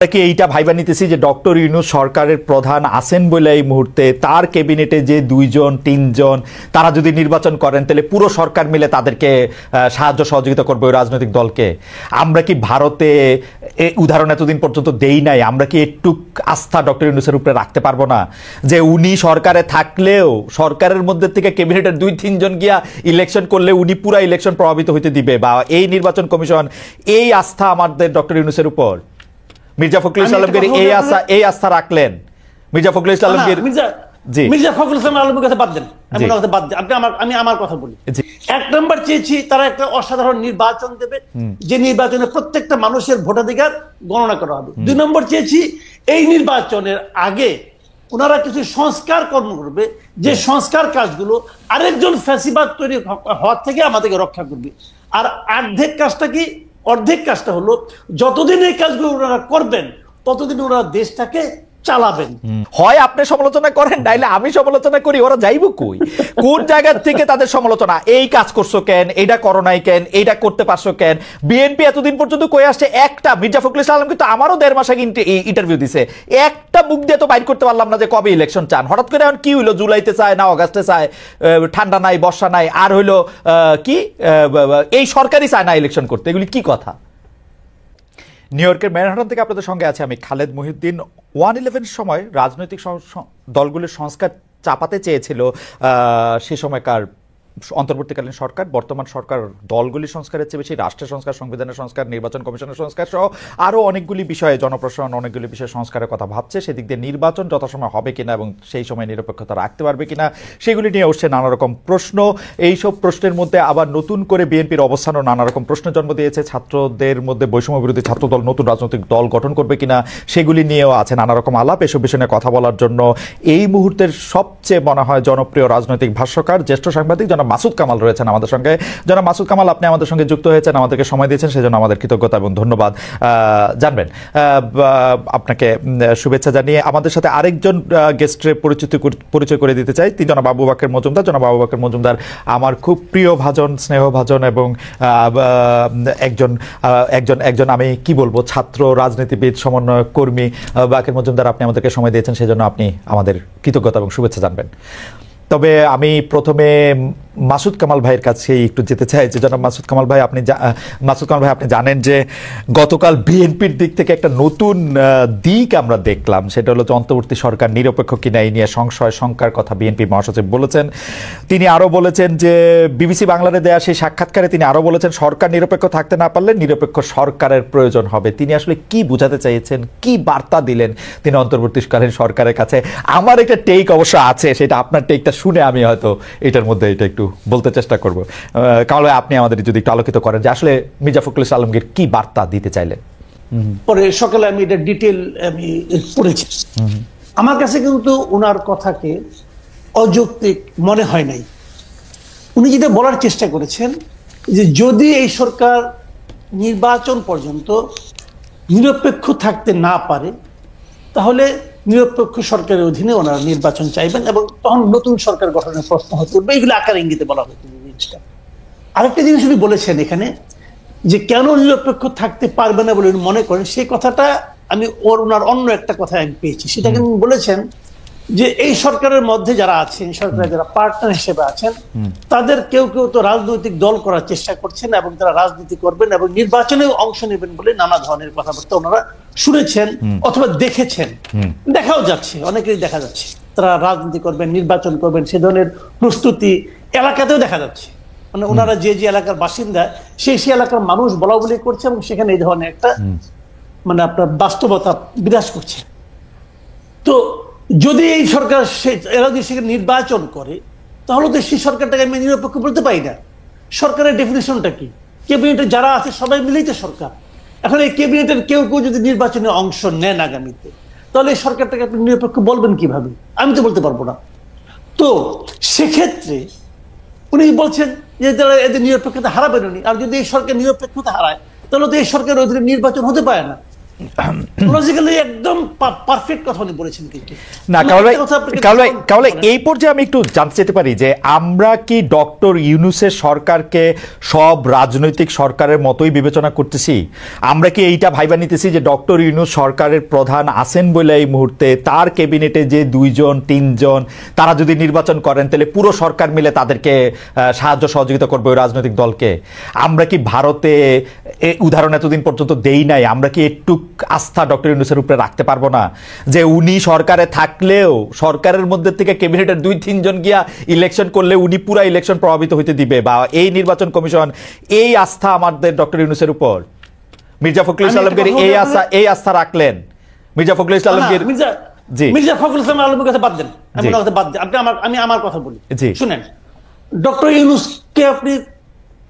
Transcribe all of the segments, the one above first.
কি এইটা ভাইবা নিতেছি যে ডক্টর ইউনূস সরকারের প্রধান আছেন বলে এই মুহূর্তে তার ক্যাবিনেটে যে 2 জন 3 জন তারা যদি নির্বাচন করেন তাহলে পুরো সরকার মিলে তাদেরকে সাহায্য সহযোগিতা করবে ওই রাজনৈতিক দলকে। আমরা কি ভারতে উদাহরণ এতদিন পর্যন্ত দেই নাই? আমরা কি একটু আস্থা ডক্টর ইউনূসের উপরে রাখতে পারবো না যে উনি সরকারে থাকলেও সরকারের মধ্যে থেকে ক্যাবিনেটের 2-3 জন গিয়া ইলেকশন করলে উনি পুরা ইলেকশন প্রভাবিত হইতে দিবে, বা এই নির্বাচন কমিশন এই আস্থা আমাদের ডক্টর ইউনূসের উপর? মির্জা ফখরুল ইসলামগীর এই আস্থা রাখলেন? মির্জা ফখরুল ইসলামগীর মির্জা ফখরুল ইসলাম আলমগীর কথা বাদ দেন, আমি আমার কথা বলি। 1 নম্বর চেয়েছি তারা একটা অসাধারণ নির্বাচন দেবে, যে নির্বাচনে প্রত্যেকটা মানুষের ভোটাধিকার গণনা করা হবে। 2 নম্বর চেয়েছি এই নির্বাচনের আগে ওনারা কিছু সংস্কার কর্ম করবে, যে সংস্কার কাজগুলো আরেকজন ফ্যাসিবাদ তৈরি হওয়ার থেকে আমাদেরকে রক্ষা করবে। আর অর্ধেক কাজটা হলো যতদিন এই কাজগুলো ওনারা করবেন ততদিন ওনারা দেশটাকে চালাবেন। হয় আপনি সমালোচনা করেন, নাইলে আমি সমালোচনা করি, ওরা যাইব কই? কোন জায়গা থেকে তাদের সমালোচনা? এই কাজ করছো কেন, এইটা করো নাই কেন, এইটা করতে পারছো কেন? বিএনপি এতদিন পর্যন্ত কই আসছে একটা মির্জা ফখরুল ইসলাম কিন্তু আমারও 1.5 মাস আগে ইন্টারভিউ দিছে, একটা মুখ দিয়ে তো বাইর করতে পারলাম না যে কবে ইলেকশন চান। হঠাৎ করে এখন কি হইলো? জুলাইতে চায় না অগাস্টে চায়, ঠান্ডা নাই বর্ষা নাই, আর হইলো কি এই সরকারই চায় না ইলেকশন করতে। এগুলি কি কথা? নিউ ইয়র্কের ম্যানহাটন থেকে আপনাদের সঙ্গে আছে আমি খালেদ মহিউদ্দিন। 1/11 সময় রাজনৈতিক দলগুলির সংস্কার চাপাতে চেয়েছিল সে সময়কার অন্তর্বর্তীকালীন সরকার। বর্তমান সরকার দলগুলির সংস্কারের চেয়ে বেশি রাষ্ট্রের সংস্কার, সংবিধানের সংস্কার, নির্বাচন কমিশনের সংস্কার সহ আরও অনেকগুলি বিষয়ে, জনপ্রশাসন অনেকগুলি বিষয়ে সংস্কারের কথা ভাবছে। সেদিক দিয়ে নির্বাচন যথাসময় হবে কিনা এবং সেই সময় নিরপেক্ষতা রাখতে পারবে কিনা সেগুলি নিয়ে উঠছে নানা রকম প্রশ্ন। এইসব প্রশ্নের মধ্যে আবার নতুন করে বিএনপির অবস্থানও নানা রকম প্রশ্ন জন্ম দিয়েছে। ছাত্রদের মধ্যে বৈষম্য বিরোধী ছাত্রদল নতুন রাজনৈতিক দল গঠন করবে কিনা সেগুলি নিয়েও আছে নানা রকম আলাপ। এসব বিষয় নিয়ে কথা বলার জন্য এই মুহূর্তের সবচেয়ে মনে হয় জনপ্রিয় রাজনৈতিক ভাষ্যকার, জ্যেষ্ঠ সাংবাদিক জনাব মাসুদ কামাল রয়েছেন আমাদের সঙ্গে। জনাব মাসুদ কামাল, আপনি আমাদের সঙ্গে যুক্ত হয়েছেন, আমাদেরকে সময় দিয়েছেন, সেজন্য আমাদের কৃতজ্ঞতা এবং ধন্যবাদ জানবেন। আপনাকে শুভেচ্ছা জানিয়ে আমাদের সাথে আরেকজন গেস্টের পরিচয় করে দিতে চাই। তিনি জনাব আবু বকর মজুমদার। জনাব আবু বকর মজুমদার আমার খুব প্রিয় ভাজন, স্নেহভাজন এবং একজন আমি কি বলবো ছাত্র রাজনীতিবিদ, সমন্বয়ক কর্মী। বকর মজুমদার, আপনি আমাদেরকে সময় দিয়েছেন, সেজন্য আপনি আমাদের কৃতজ্ঞতা এবং শুভেচ্ছা জানবেন। তবে আমি প্রথমে মাসুদ কামাল ভাইয়ের কাছে একটু যেতে চাই যে জনাব মাসুদ কামাল ভাই, আপনি জানেন যে গতকাল বিএনপির দিক থেকে একটা নতুন দিক আমরা দেখলাম, সেটা হলো যে অন্তর্বর্তী সরকার নিরপেক্ষ কিনা এই নিয়ে সংশয় শঙ্কার কথা বিএনপি মহাসচিব বলেছেন। তিনি আরও বলেছেন যে বিবিসি বাংলারে দেয়া সেই সাক্ষাৎকারে তিনি আরও বলেছেন সরকার নিরপেক্ষ থাকতে না পারলে নিরপেক্ষ সরকারের প্রয়োজন হবে। তিনি আসলে কি বোঝাতে চাইছেন, কি বার্তা দিলেন তিনি অন্তর্বর্তীকালীন সরকারের কাছে? আমার একটা টেক অবশ্য আছে, সেটা আপনার টেকটা শুনে আমি হয়তো এটার মধ্যে এটা একটু বলতে চেষ্টা করব। কামাল ভাই, আপনি আমাদের যদি একটু আলোকিত করেন যে আসলে মির্জা ফখরুল ইসলাম আলমগীর কি বার্তা দিতে চাইলেন। পরে সকালে আমি এটা ডিটেল আমি পড়েছি। আমার কাছে কিন্তু ওনার কথাকে অযৌক্তিক মনে হয় নাই। উনি যেটা বলার চেষ্টা করেছেন যে যদি এই সরকার নির্বাচন পর্যন্ত নিরপেক্ষ থাকতে না পারে তাহলে নিরপেক্ষ সরকারের অধীনে ওনারা নির্বাচন চাইবেন এবং তখন নতুন সরকার গঠনের প্রশ্ন হতে উঠবে। এগুলো আকার ইঙ্গিতে বলা হয়েছে জিনিসটা। আরেকটা জিনিস উনি বলেছেন এখানে যে কেন নিরপেক্ষ থাকতে পারবে না বলে উনি মনে করেন, সেই কথাটা আমি ওনার অন্য একটা কথা আমি পেয়েছি। সেটা কিন্তু বলেছেন যে এই সরকারের মধ্যে যারা আছেন, সরকারের যারা পার্টনার হিসেবে আছেন, তাদের কেউ কেউ তো রাজনৈতিক দল করার চেষ্টা করছেন এবং তারা রাজনীতি করবেন এবং নির্বাচনেও অংশ নেবেন বলে নানা ধরনের কথাবার্তা ওনারা শুনেছেন অথবা দেখেছেন। দেখাও যাচ্ছে, অনেকেরই দেখা যাচ্ছে তারা রাজনীতি করবেন, নির্বাচন করবেন, সে ধরনের প্রস্তুতি এলাকাতেও দেখা যাচ্ছে। মানে ওনারা যে এলাকার বাসিন্দা সেই এলাকার মানুষ বলা বলি করছে এবং সেখানে এই ধরনের একটা মানে আপনার বাস্তবতা বিরাজ করছে। তো যদি এই সরকার এরা যদি সেখানে নির্বাচন করে তাহলে তো সেই সরকারটাকে আমি নিরপেক্ষ বলতে পারি না। সরকারের ডেফিনেশনটা কি? ক্যাবিনেটে যারা আছে সবাই মিলেই তো সরকার। এখন এই ক্যাবিনেটের কেউ কেউ যদি নির্বাচনে অংশ নেন আগামীতে, তাহলে এই সরকারটাকে আপনি নিরপেক্ষ বলবেন কিভাবে? আমি তো বলতে পারবো না। তো সেক্ষেত্রে উনি বলছেন যে তারা এদের নিরপেক্ষতা হারাবেন উনি। আর যদি এই সরকার নিরপেক্ষতা হারায় তাহলে তো এই সরকারের অধীনে নির্বাচন হতে পারে না। লজিক্যালি একদম পারফেক্ট কথা উনি বলেছেন। কিন্তু না কামাল ভাই এই পর্যায়ে আমি একটু জানতে চাইতে পারি যে আমরা কি ডক্টর ইউনূসের সরকারকে সব রাজনৈতিক সরকারের মতোই বিবেচনা করতেছি? আমরা কি এইটা ভাইবা নিতেছি যে ডক্টর ইউনূস সরকারের প্রধান আছেন বলে এই মুহূর্তে তার ক্যাবিনেটে যে 2 জন 3 জন তারা যদি নির্বাচন করেন তাহলে পুরো সরকার মিলে তাদেরকে সাহায্য সহযোগিতা করবে ওই রাজনৈতিক দলকে? আমরা কি ভারতে উদাহরণ এতদিন পর্যন্ত দেই নাই, আমরা কি একটু আস্থা ডক্টর ইউনূসের উপরে রাখতে পারবো না যে উনি সরকারে থাকলেও সরকারের মধ্যে থেকে ক্যাবিনেটের 2-3 জন গিয়া ইলেকশন করলে উনি পুরা ইলেকশন প্রভাবিত হইতে দিবে, বা এই নির্বাচন কমিশন এই আস্থা আমাদের ডক্টর ইউনূসের উপর? মির্জা ফখরুল ইসলাম আলমগীর এই আস্থা রাখলেন? মির্জা ফখরুল ইসলাম আলমগীর জি মির্জা ফখরুল ইসলাম আলমগীর কথা বাদ দেন, আমি আমার কথা বলি। শুনেন, ডক্টর ইউনূসকে আপনি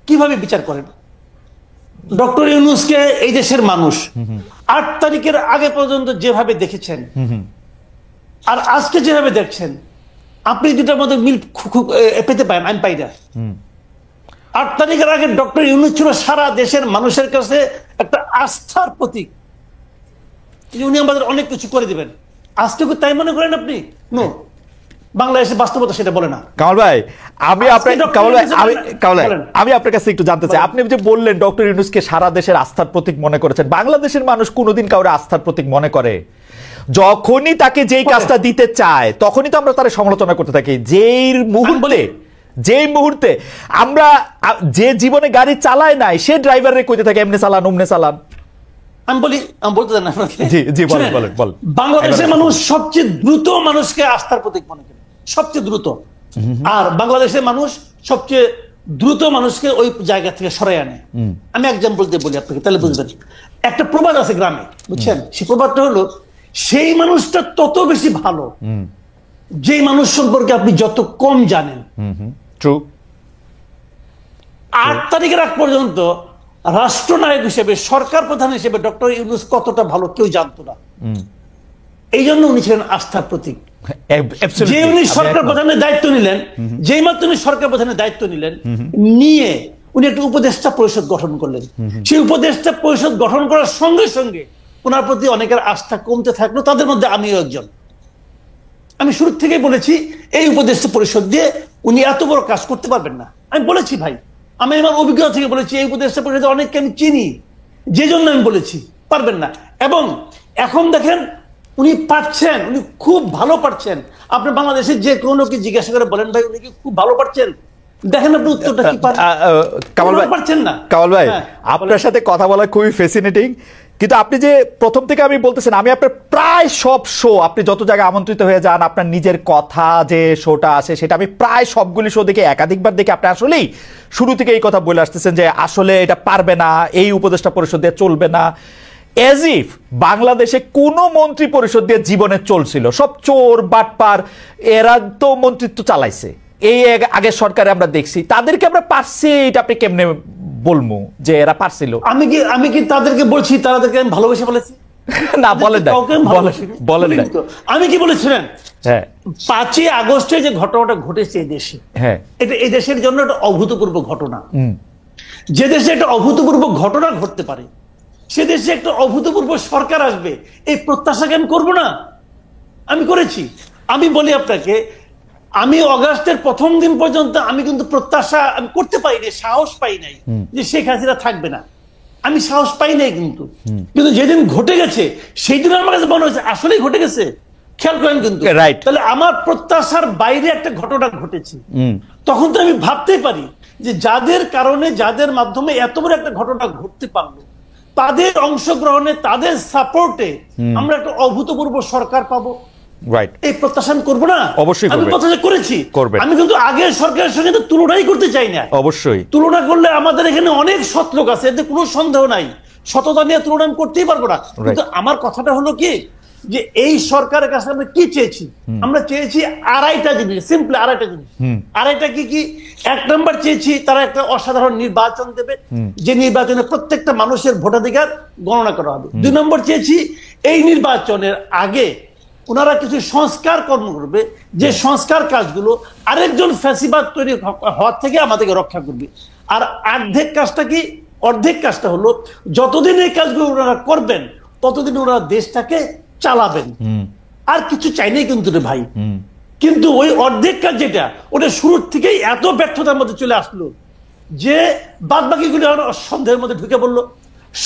কিভাবে বিচার করেন? ডক্টর ইউনূসকে এই দেশের মানুষ 8 তারিখের আগে পর্যন্ত যেভাবে দেখেছেন আর আজকে যেভাবে দেখছেন, আপনি দুটার মধ্যে মিল পেতে পারেন, আমি পাই না। 8 তারিখের আগে ডক্টর ইউনূস ছিল সারা দেশের মানুষের কাছে একটা আস্থার প্রতীক, উনি আমাদের অনেক কিছু করে দিবেন। আজকে কি তাই মনে করেন আপনি? নো, বাংলাদেশের বাস্তবতা সেটা বলে না। কামাল ভাই আমি আপনার কাছে একটু জানতে চাই, আপনি যে বললেন ডক্টর ইউনূসকে সারা দেশের আস্থার প্রতীক মনে করেছেন, বাংলাদেশের মানুষ কোনোদিন কাউরে আস্থার প্রতীক মনে করে? যখনই তাকে যেই কাজটা দিতে চায় তখনই তো আমরা তার সমালোচনা করতে থাকি। যেই মুহূর্তে আমরা যে জীবনে গাড়ি চালায় নাই সে ড্রাইভারে কইতে থাকে এমনি চালান অমনে চালান। আমি বলতে চান আপনাকে, জি বলেন। বাংলাদেশের মানুষ সবচেয়ে দ্রুত মানুষকে আস্থার প্রতীক মনে করে, সবচেয়ে দ্রুত। আর বাংলাদেশের মানুষ সবচেয়ে দ্রুত মানুষকে ওই জায়গা থেকে সরাই আনে। আমি এক্সাম্পল দিয়ে বলি আপনাকে, তাহলে বুঝবেন। একটা প্রবাদ আছে গ্রামে, বুঝছেন? সেই প্রবাদটা হলো, সেই মানুষটা তত বেশি ভালো যেই মানুষ সম্পর্কে আপনি যত কম জানেন। ট্রু। 8 তারিখের আগ পর্যন্ত রাষ্ট্রনায়ক হিসেবে, সরকার প্রধান হিসেবে ডক্টর ইউনূস কতটা ভালো কেউ জানতো না। এই জন্য উনি ছিলেন আস্থার প্রতীক। যে উনি সরকার প্রধানের দায়িত্ব নিলেন, যেই মাত্র উনি সরকার প্রধানের দায়িত্ব নিলেন, নিয়ে উনি একটা উপদেষ্টা পরিষদ গঠন করলেন। সেই উপদেষ্টা পরিষদ গঠন করার সঙ্গে সঙ্গে ওনার প্রতি অনেকের আস্থা কমতে থাকলো, তাদের মধ্যে আমিও একজন। আমি শুরু থেকেই বলেছি এই উপদেষ্টা পরিষদ দিয়ে উনি এত বড় কাজ করতে পারবেন না। আমি বলেছি ভাই, আমি আমার অভিজ্ঞতা থেকে বলেছি, এই উপদেষ্টা পরিষদে অনেককে আমি চিনি, যে জন্য আমি বলেছি পারবেন না। এবং এখন দেখেন উনি পারছেন, উনি খুব ভালো পারছেন। আপনি বাংলাদেশের যে কোনো কি জিজ্ঞাসা করে বলেন, ভাই উনি কি খুব ভালো পারছেন? দেখেন আপনি উত্তরটা কি পারছেন না। কামাল ভাই, আপনার সাথে কথা বলা খুবই ফ্যাসিনেটিং, কিন্তু আপনি যে প্রথম থেকে আমি বলতেছেন, আমি আপনার প্রায় সব শো, আপনি যত জায়গায় আমন্ত্রিত হয়ে যান, আপনার নিজের কথা যে শোটা আছে সেটা আমি প্রায় সবগুলি শো দেখে একাধিকবার দেখে আপনি আসলেই শুরু থেকে এই কথা বলে আসতেছেন যে আসলে এটা পারবে না, এই উপদেষ্টা পরিষদ দিয়ে চলবে না। এজ ইফ বাংলাদেশে কোনো মন্ত্রী পরিষদ দিয়ে জীবনে চলছিল, সব চোর বাটপার, এরা তো মন্ত্রিত্ব চালাইছে। এই আগের সরকারে আমরা দেখছি, তাদেরকে আমরা পারছি, এটা আপনি কেমনে বলবো যে এরা পারছিল? আমি কি তাদেরকে বলছি তাদেরকে আমি ভালোবেসে বলেছি? না, বলেন না, বলেন না। আমি কি বলেছিলেন? 5ই আগস্টে যে ঘটনাটা ঘটেছে এই দেশে, এটা এই দেশের জন্য একটা অভূতপূর্ব ঘটনা। যে দেশে একটা অভূতপূর্ব ঘটনা ঘটতে পারে, সে দেশে একটা অভূতপূর্ব সরকার আসবে, এই প্রত্যাশাকে আমি করবো না? আমি করেছি। আমি বলি আপনাকে, আমি অগাস্টের প্রথম দিন পর্যন্ত আমি কিন্তু প্রত্যাশা আমি করতে পারিনি, সাহস পাই নাই যে শেখ হাসিনা থাকবে না। আমি সাহস পাই নাই, কিন্তু যেদিন ঘটে গেছে সেই দিন আমার কাছে মনে হয়েছে আসলেই ঘটে গেছে। খেয়াল করেন কিন্তু, তাহলে আমার প্রত্যাশার বাইরে একটা ঘটনা ঘটেছে। তখন তো আমি ভাবতেই পারি যে যাদের কারণে, যাদের মাধ্যমে এত বড় একটা ঘটনা ঘটতে পারলো, তাদের অংশগ্রহণে, তাদের সাপোর্টে আমরা একটা অভূতপূর্ব সরকার পাবো, এই প্রত্যাশা করবো না? অবশ্যই আমি প্রত্যাশা করেছি। আমি কিন্তু আগের সরকারের সঙ্গে তো তুলনাই করতে চাই না। অবশ্যই তুলনা করলে আমাদের এখানে অনেক সৎ লোক আছে, এতে কোনো সন্দেহ নাই, সততা নিয়ে তুলনা আমি করতেই পারবো না। কিন্তু আমার কথাটা হলো কি, যে এই সরকারের কাছে আমরা কি চেয়েছি? আমরা চেয়েছি আড়াইটা জিনিস, সিম্পলি আড়াইটা জিনিস। আড়াইটা কি কি? 1 নম্বর চেয়েছি তারা একটা অসাধারণ নির্বাচন দেবে, যে নির্বাচনে প্রত্যেকটা মানুষের ভোটাধিকার গণনা করা হবে। 2 নম্বর চেয়েছি এই নির্বাচনের আগে ওনারা কিছু সংস্কার কর্ম করবে, যে সংস্কার কাজগুলো আরেকজন ফ্যাসিবাদ তৈরি হওয়ার থেকে আমাদেরকে রক্ষা করবে। আর অর্ধেক কাজটা কি? অর্ধেক কাজটা হলো যতদিন এই কাজগুলো ওনারা করবেন ততদিন ওরা দেশটাকে চালাবেন, আর কিছু চাই নাই কিন্তু রে ভাই। কিন্তু ওই অর্ধেক কাজ যেটা, ওটা শুরুর থেকেই এত ব্যর্থতার মধ্যে চলে আসলো যে বাদ বাকিগুলি সন্দেহের মধ্যে ঢুকে পড়লো।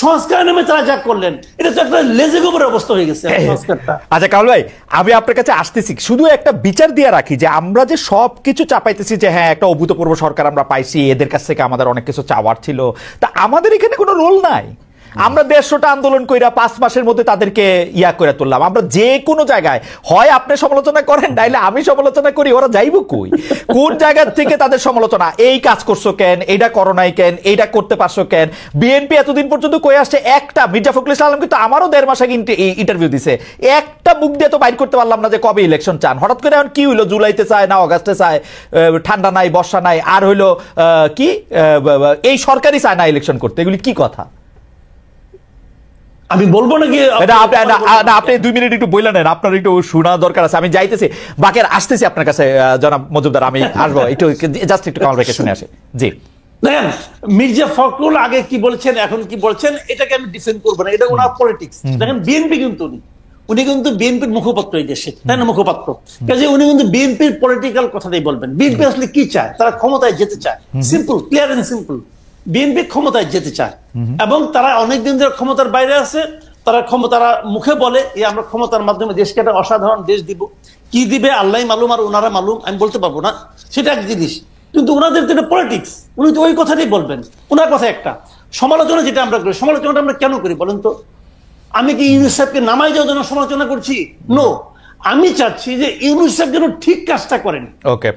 সংস্কার নামে তারা যা করলেন, এটা তো একটা লেজে গোবরের অবস্থা হয়ে গেছে সংস্কারটা। আচ্ছা কামাল ভাই, আমি আপনার কাছে আসতেছি, শুধু একটা বিচার দিয়ে রাখি যে আমরা যে সবকিছু চাপাইতেছি যে হ্যাঁ একটা অভূতপূর্ব সরকার আমরা পাইছি, এদের কাছ থেকে আমাদের অনেক কিছু চাওয়ার ছিল, তা আমাদের এখানে কোনো রোল নাই। আমরা 150টা আন্দোলন কইরা 5 মাসের মধ্যে তাদেরকে ইয়া করে তুললাম। আমরা যে কোনো জায়গায় হয় আপনি সমালোচনা করেন, নাইলে আমি সমালোচনা করি, ওরা যাইব কই? কোন জায়গা থেকে তাদের সমালোচনা? এই কাজ করছো কেন, এইটা করো নাই কেন, এইটা করতে পারছো কেন? বিএনপি এতদিন পর্যন্ত কই আসছে একটা, মির্জা ফখরুল ইসলাম কিন্তু আমারও 1.5 মাস আগে ইন্টারভিউ দিছে, একটা মুখ দিয়ে তো বাইর করতে পারলাম না যে কবে ইলেকশন চান। হঠাৎ করে এখন কি হইলো, জুলাইতে চায় না অগাস্টে চায়, ঠান্ডা নাই বর্ষা নাই, আর হইলো কি এই সরকারই চায় না ইলেকশন করতে, এগুলি কি কথা? আমি বলবো নাকি আপনি 2 মিনিট একটু বইলা নেন, আপনার একটু শোনা দরকার আছে। আমি যাইতেছি, বাকের আসতেছি আপনার কাছে জনাব মজুমদার, আমি আসবো একটু, জাস্ট একটু কামাল ভাইকে শুনে আসে। জি দেখেন, মির্জা ফখরুল আগে কি বলছেন এখন কি বলছেন, এটাকে আমি ডিফেন্ড করবো না, এটা ওনার পলিটিক্স। দেখেন বিএনপি কিন্তু উনি কিন্তু বিএনপির মুখপাত্র এই দেশে, তাই না, মুখপাত্র, কাজে উনি কিন্তু বিএনপির পলিটিক্যাল কথাটাই বলবেন। বিএনপি আসলে কি চায়? তারা ক্ষমতায় যেতে চায়, simple, clear and simple. BNP ক্ষমতায় যেতে চায় এবং তারা অনেকদিন ধরে ক্ষমতার বাইরে আছে। তারা মুখে বলে আমরা ক্ষমতার মাধ্যমে দেশকে একটা অসাধারণ দেশ দিব, কি দিবে আল্লাহ মালুম আর ওনারা মালুম, আমি বলতে পারবো না, সেটা এক জিনিস। কিন্তু ওনাদের তো এটা পলিটিক্স, উনি তো ওই কথাটাই বলবেন। ওনার কথা একটা। সমালোচনা যেটা আমরা করি, সমালোচনাটা আমরা কেন করি বলেন তো? আমি কি ইউনূস সাহেবকে নামাই যাওয়ার জন্য সমালোচনা করছি? নো, আমি চাচ্ছি যে ইউনূস সাহেব যেন ঠিক কাজটা করেন। ওকে,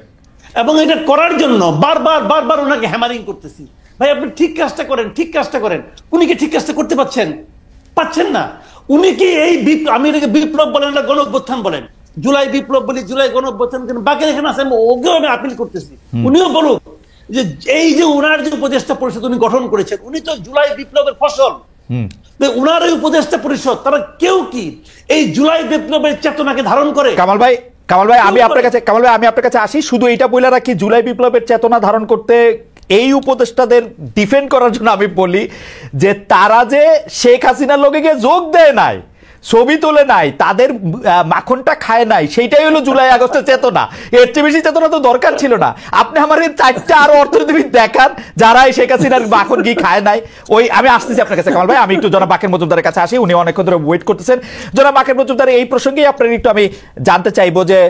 এবং এটা করার জন্য বারবার ওনাকে হ্যামারিং করতেছি, ভাই আপনি ঠিক কাজটা করেন, ঠিক কাজটা করেন। উনি কি ঠিক কাজটা করতে পাচ্ছেন না? উনি কি এই আমি এটাকে বিপ্লব বলেন না গণ অভ্যুত্থান বলেন, জুলাই বিপ্লব বলি, জুলাই গণ অভ্যুত্থান, কিন্তু বাকি এখানে আছে, ওকেও আমি আপিল করতেছি, উনিও বলুক যে এই যে ওনার যে উপদেষ্টা পরিষদ উনি গঠন করেছেন, উনি তো জুলাই বিপ্লবের ফসল। উনার এই উপদেষ্টা পরিষদ তারা কেউ কি এই জুলাই বিপ্লবের চেতনাকে ধারণ করে? কামাল ভাই আমি আপনার কাছে আসি, শুধু এইটা বলে রাখি, জুলাই বিপ্লবের চেতনা ধারণ করতে এই উপদেষ্টাদের ডিফেন্ড করার জন্য আমি বলি যে তারা যে শেখ হাসিনার লোকে গিয়ে যোগ দেয় নাই, ছবি তোলে নাই, তাদের মাখনটা খায় নাই, সেইটাই হলো জুলাই আগস্টের চেতনা। এর চেয়ে বেশি চেতনা তো দরকার ছিল না। আপনি আমার এই 4টা আরো অর্থনীতিবিদ দেখান যারা এই শেখ হাসিনার মাখন কি খায় নাই। ওই আমি আসতেছি আপনার কাছে কামাল ভাই, আমি একটু জনাব বাকের মজুমদারের কাছে আসি, উনি অনেকক্ষণ ধরে ওয়েট করতেছেন। জনাব বাকের মজুমদার, এই প্রসঙ্গেই আপনার একটু আমি জানতে চাইবো যে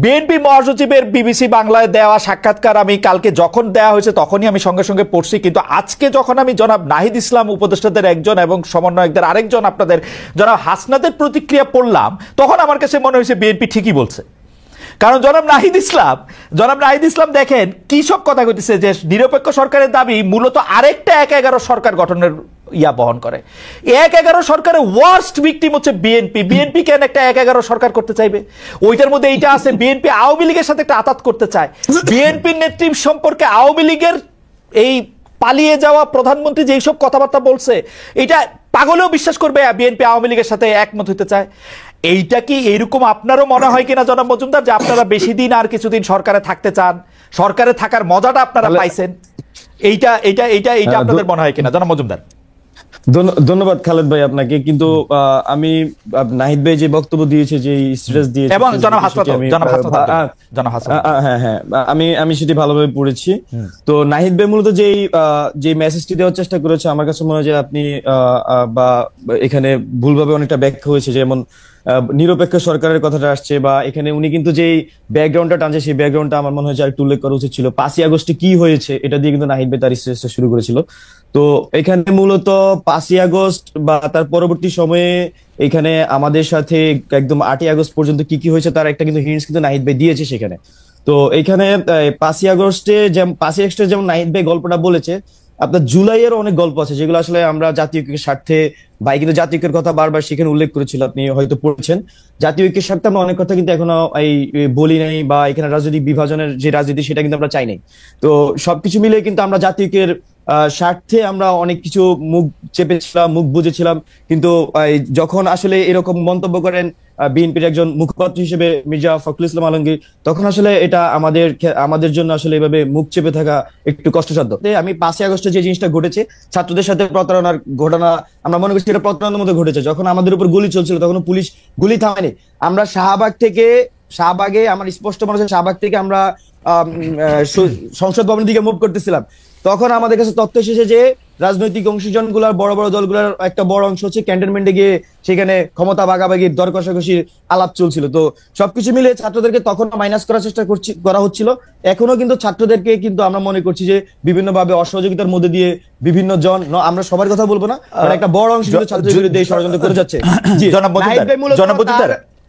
বিএনপি মহাসচিবের বিবিসি বাংলায় দেওয়া সাক্ষাৎকার আমি কালকে যখন দেওয়া হয়েছে তখনই আমি সঙ্গে সঙ্গে পড়ছি, কিন্তু আজকে যখন আমি জনাব নাহিদ ইসলাম উপদেষ্টাদের একজন এবং সমন্বয়কদের আরেকজন আপনাদের জনাব হাসনাদের প্রতিক্রিয়া পড়লাম, তখন আমার কাছে মনে হয়েছে বিএনপি ঠিকই বলছে। কারণ জনাব নাহিদ ইসলাম দেখেন কি সব কথা কইতেছে যে নিরপেক্ষ সরকারের দাবি মূলত আরেকটা 1-11 সরকার গঠনের ইয়া বহন করে। 1-11 সরকারের ওয়ার্স্ট ভিকটিম হচ্ছে বিএনপি কেন একটা 1-11 সরকার করতে চাইবে? ওইটার মধ্যে এইটা আছে, বিএনপি আওয়ামী লীগের সাথে একটা আতাত করতে চায়। বিএনপির নেতৃত্ব সম্পর্কে আওয়ামী লীগের এই পালিয়ে যাওয়া প্রধানমন্ত্রী যে সব কথাবার্তা বলছে, এটা পাগলেও বিশ্বাস করবে বিএনপি আওয়ামী লীগের সাথে একমত হতে চায়। এইটা কি এইরকম আপনারও মনে হয় কিনা জনাব মজুমদার, যে আপনারা বেশি দিন আর কিছুদিন সরকারে থাকতে চান, সরকারে থাকার মজাটা আপনারা পাইছেন, এইটা আপনাদের মনে হয় কিনা জনাব মজুমদার? ধন্যবাদ খালেদ ভাই আপনাকে। কিন্তু আমি নাহিদ ভাই যে বক্তব্য দিয়েছে, যে স্ট্যাটাস দিয়েছে, এবং হ্যাঁ আমি সেটি ভালোভাবে পড়েছি। তো নাহিদ ভাই মূলত যে মেসেজটি দেওয়ার চেষ্টা করেছে, আমার কাছে মনে হয় যে আপনি বা এখানে ভুলভাবে অনেকটা ব্যাখ্যা হয়েছে। যেমন নিরপেক্ষ সরকারের কথাটা আসছে, বা এখানে উনি কিন্তু যেই ব্যাকগ্রাউন্ডটা টানছে সেই ব্যাকগ্রাউন্ডটা আমার মনে হয় যে একটু উল্লেখ করা উচিত ছিল। 5ই আগস্টে কি হয়েছে এটা দিয়ে কিন্তু নাহিদ ভাই তার স্ট্যাটাসটা শুরু করেছিল। তো এখানে মূলত 5ই আগস্ট বা তার পরবর্তী সময়ে এখানে আমাদের সাথে একদম 8ই আগস্ট পর্যন্ত কি কি হয়েছে তার একটা কিন্তু হিন্টস কিন্তু নাহিদ ভাই দিয়েছে সেখানে। তো এখানে 5ই আগস্টে যেমন নাহিদ ভাই গল্পটা বলেছে, আপনার জুলাইয়ের অনেক গল্প আছে যেগুলো আসলে আমরা জাতীয় ঐক্যের স্বার্থে, ভাই কিন্তু জাতীয় ঐক্যের কথা বারবার সেখানে উল্লেখ করেছিল, আপনি হয়তো পড়েছেন। জাতীয় ঐক্যের স্বার্থে আমরা অনেক কথা কিন্তু এখনো এই বলি নাই, বা এখানে রাজনৈতিক বিভাজনের যে রাজনীতি সেটা কিন্তু আমরা চাই নাই। তো সবকিছু মিলে কিন্তু আমরা জাতীয় ঐক্যের স্বার্থে আমরা অনেক কিছু মুখ চেপেছিলাম, মুখ বুঝেছিলাম, কিন্তু যখন আসলে এরকম মন্তব্য করেন বিএনপির একজন মুখপাত্র হিসেবে মির্জা ফখরুল ইসলাম আলমগীর, তখন আসলে এটা আমাদের জন্য আসলে এভাবে মুখ চেপে থাকা একটু কষ্টসাধ্য। আমি 5ই আগস্টে যে জিনিসটা ঘটেছে, ছাত্রদের সাথে প্রতারণার ঘটনা, আমরা মনে করছি এটা প্রতারণার মধ্যে ঘটেছে। যখন আমাদের উপর গুলি চলছিল তখন পুলিশ গুলি থামায়নি। আমরা শাহবাগে আমার স্পষ্ট মনে হচ্ছে শাহবাগ থেকে আমরা সংসদ ভবনের দিকে মুভ করতেছিলাম, তখন আমাদের কাছে তথ্য এসেছে যে রাজনৈতিক অংশীজনগুলার বড় বড় দলগুলোর একটা বড় অংশ হচ্ছে ক্যান্টনমেন্টে গিয়ে সেখানে ক্ষমতা ভাগাভাগির দর কষাকষির আলাপ চলছিল। তো সবকিছু মিলে ছাত্রদেরকে তখন মাইনাস করার চেষ্টা করা হচ্ছিল। এখনো কিন্তু ছাত্রদেরকে কিন্তু আমরা মনে করছি যে বিভিন্নভাবে অসহযোগিতার মধ্যে দিয়ে বিভিন্ন জন, আমরা সবার কথা বলবো না, একটা বড় অংশ ছাত্রদের বিরুদ্ধে ষড়যন্ত্র করে যাচ্ছে।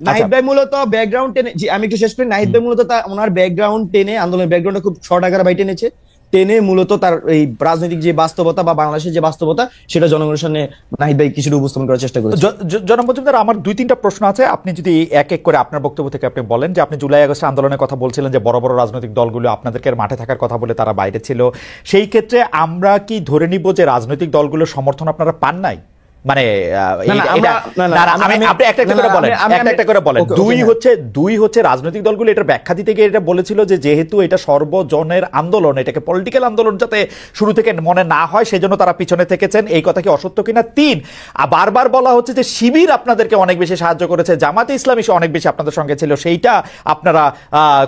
নাহিদ ভাই মূলত ব্যাকগ্রাউন্ড টেনে, আমি একটু শেষ করি, নাহিদ ভাই মূলত ওনার ব্যাকগ্রাউন্ড টেনে, আন্দোলনের ব্যাকগ্রাউন্ডটা খুব শর্ট আকারে ভাই টেনে মূলত তার এই রাজনৈতিক যে বাস্তবতা বা বাংলাদেশের যে বাস্তবতা সেটা জনগণের সামনে নাহিদ ভাই কিছুটা উপস্থাপন করার চেষ্টা করেছে। জনাব মজুমদার, আমার 2-3টা প্রশ্ন আছে, আপনি যদি এক এক করে আপনার বক্তব্য থেকে আপনি বলেন। যে আপনি জুলাই আগস্ট আন্দোলনের কথা বলছিলেন যে বড় বড় রাজনৈতিক দলগুলো আপনাদেরকে মাঠে থাকার কথা বলে তারা বাইরে ছিল, সেই ক্ষেত্রে আমরা কি ধরে নিব যে রাজনৈতিক দলগুলোর সমর্থন আপনারা পান নাই? মানে আপনি একটা করে বলেন। দুই হচ্ছে রাজনৈতিক দলগুলো এটার ব্যাখ্যা দিতে গিয়ে এটা বলেছিল যে যেহেতু এটা সর্বজনের আন্দোলন, এটাকে পলিটিক্যাল আন্দোলন যাতে শুরু থেকে মনে না হয় সেজন্য তারা পিছনে থেকেছেন। এই কথা কি অসত্য কিনা? 3, বারবার বলা হচ্ছে যে শিবির আপনাদেরকে অনেক বেশি সাহায্য করেছে, জামাতে ইসলামী অনেক বেশি আপনাদের সঙ্গে ছিল, সেইটা আপনারা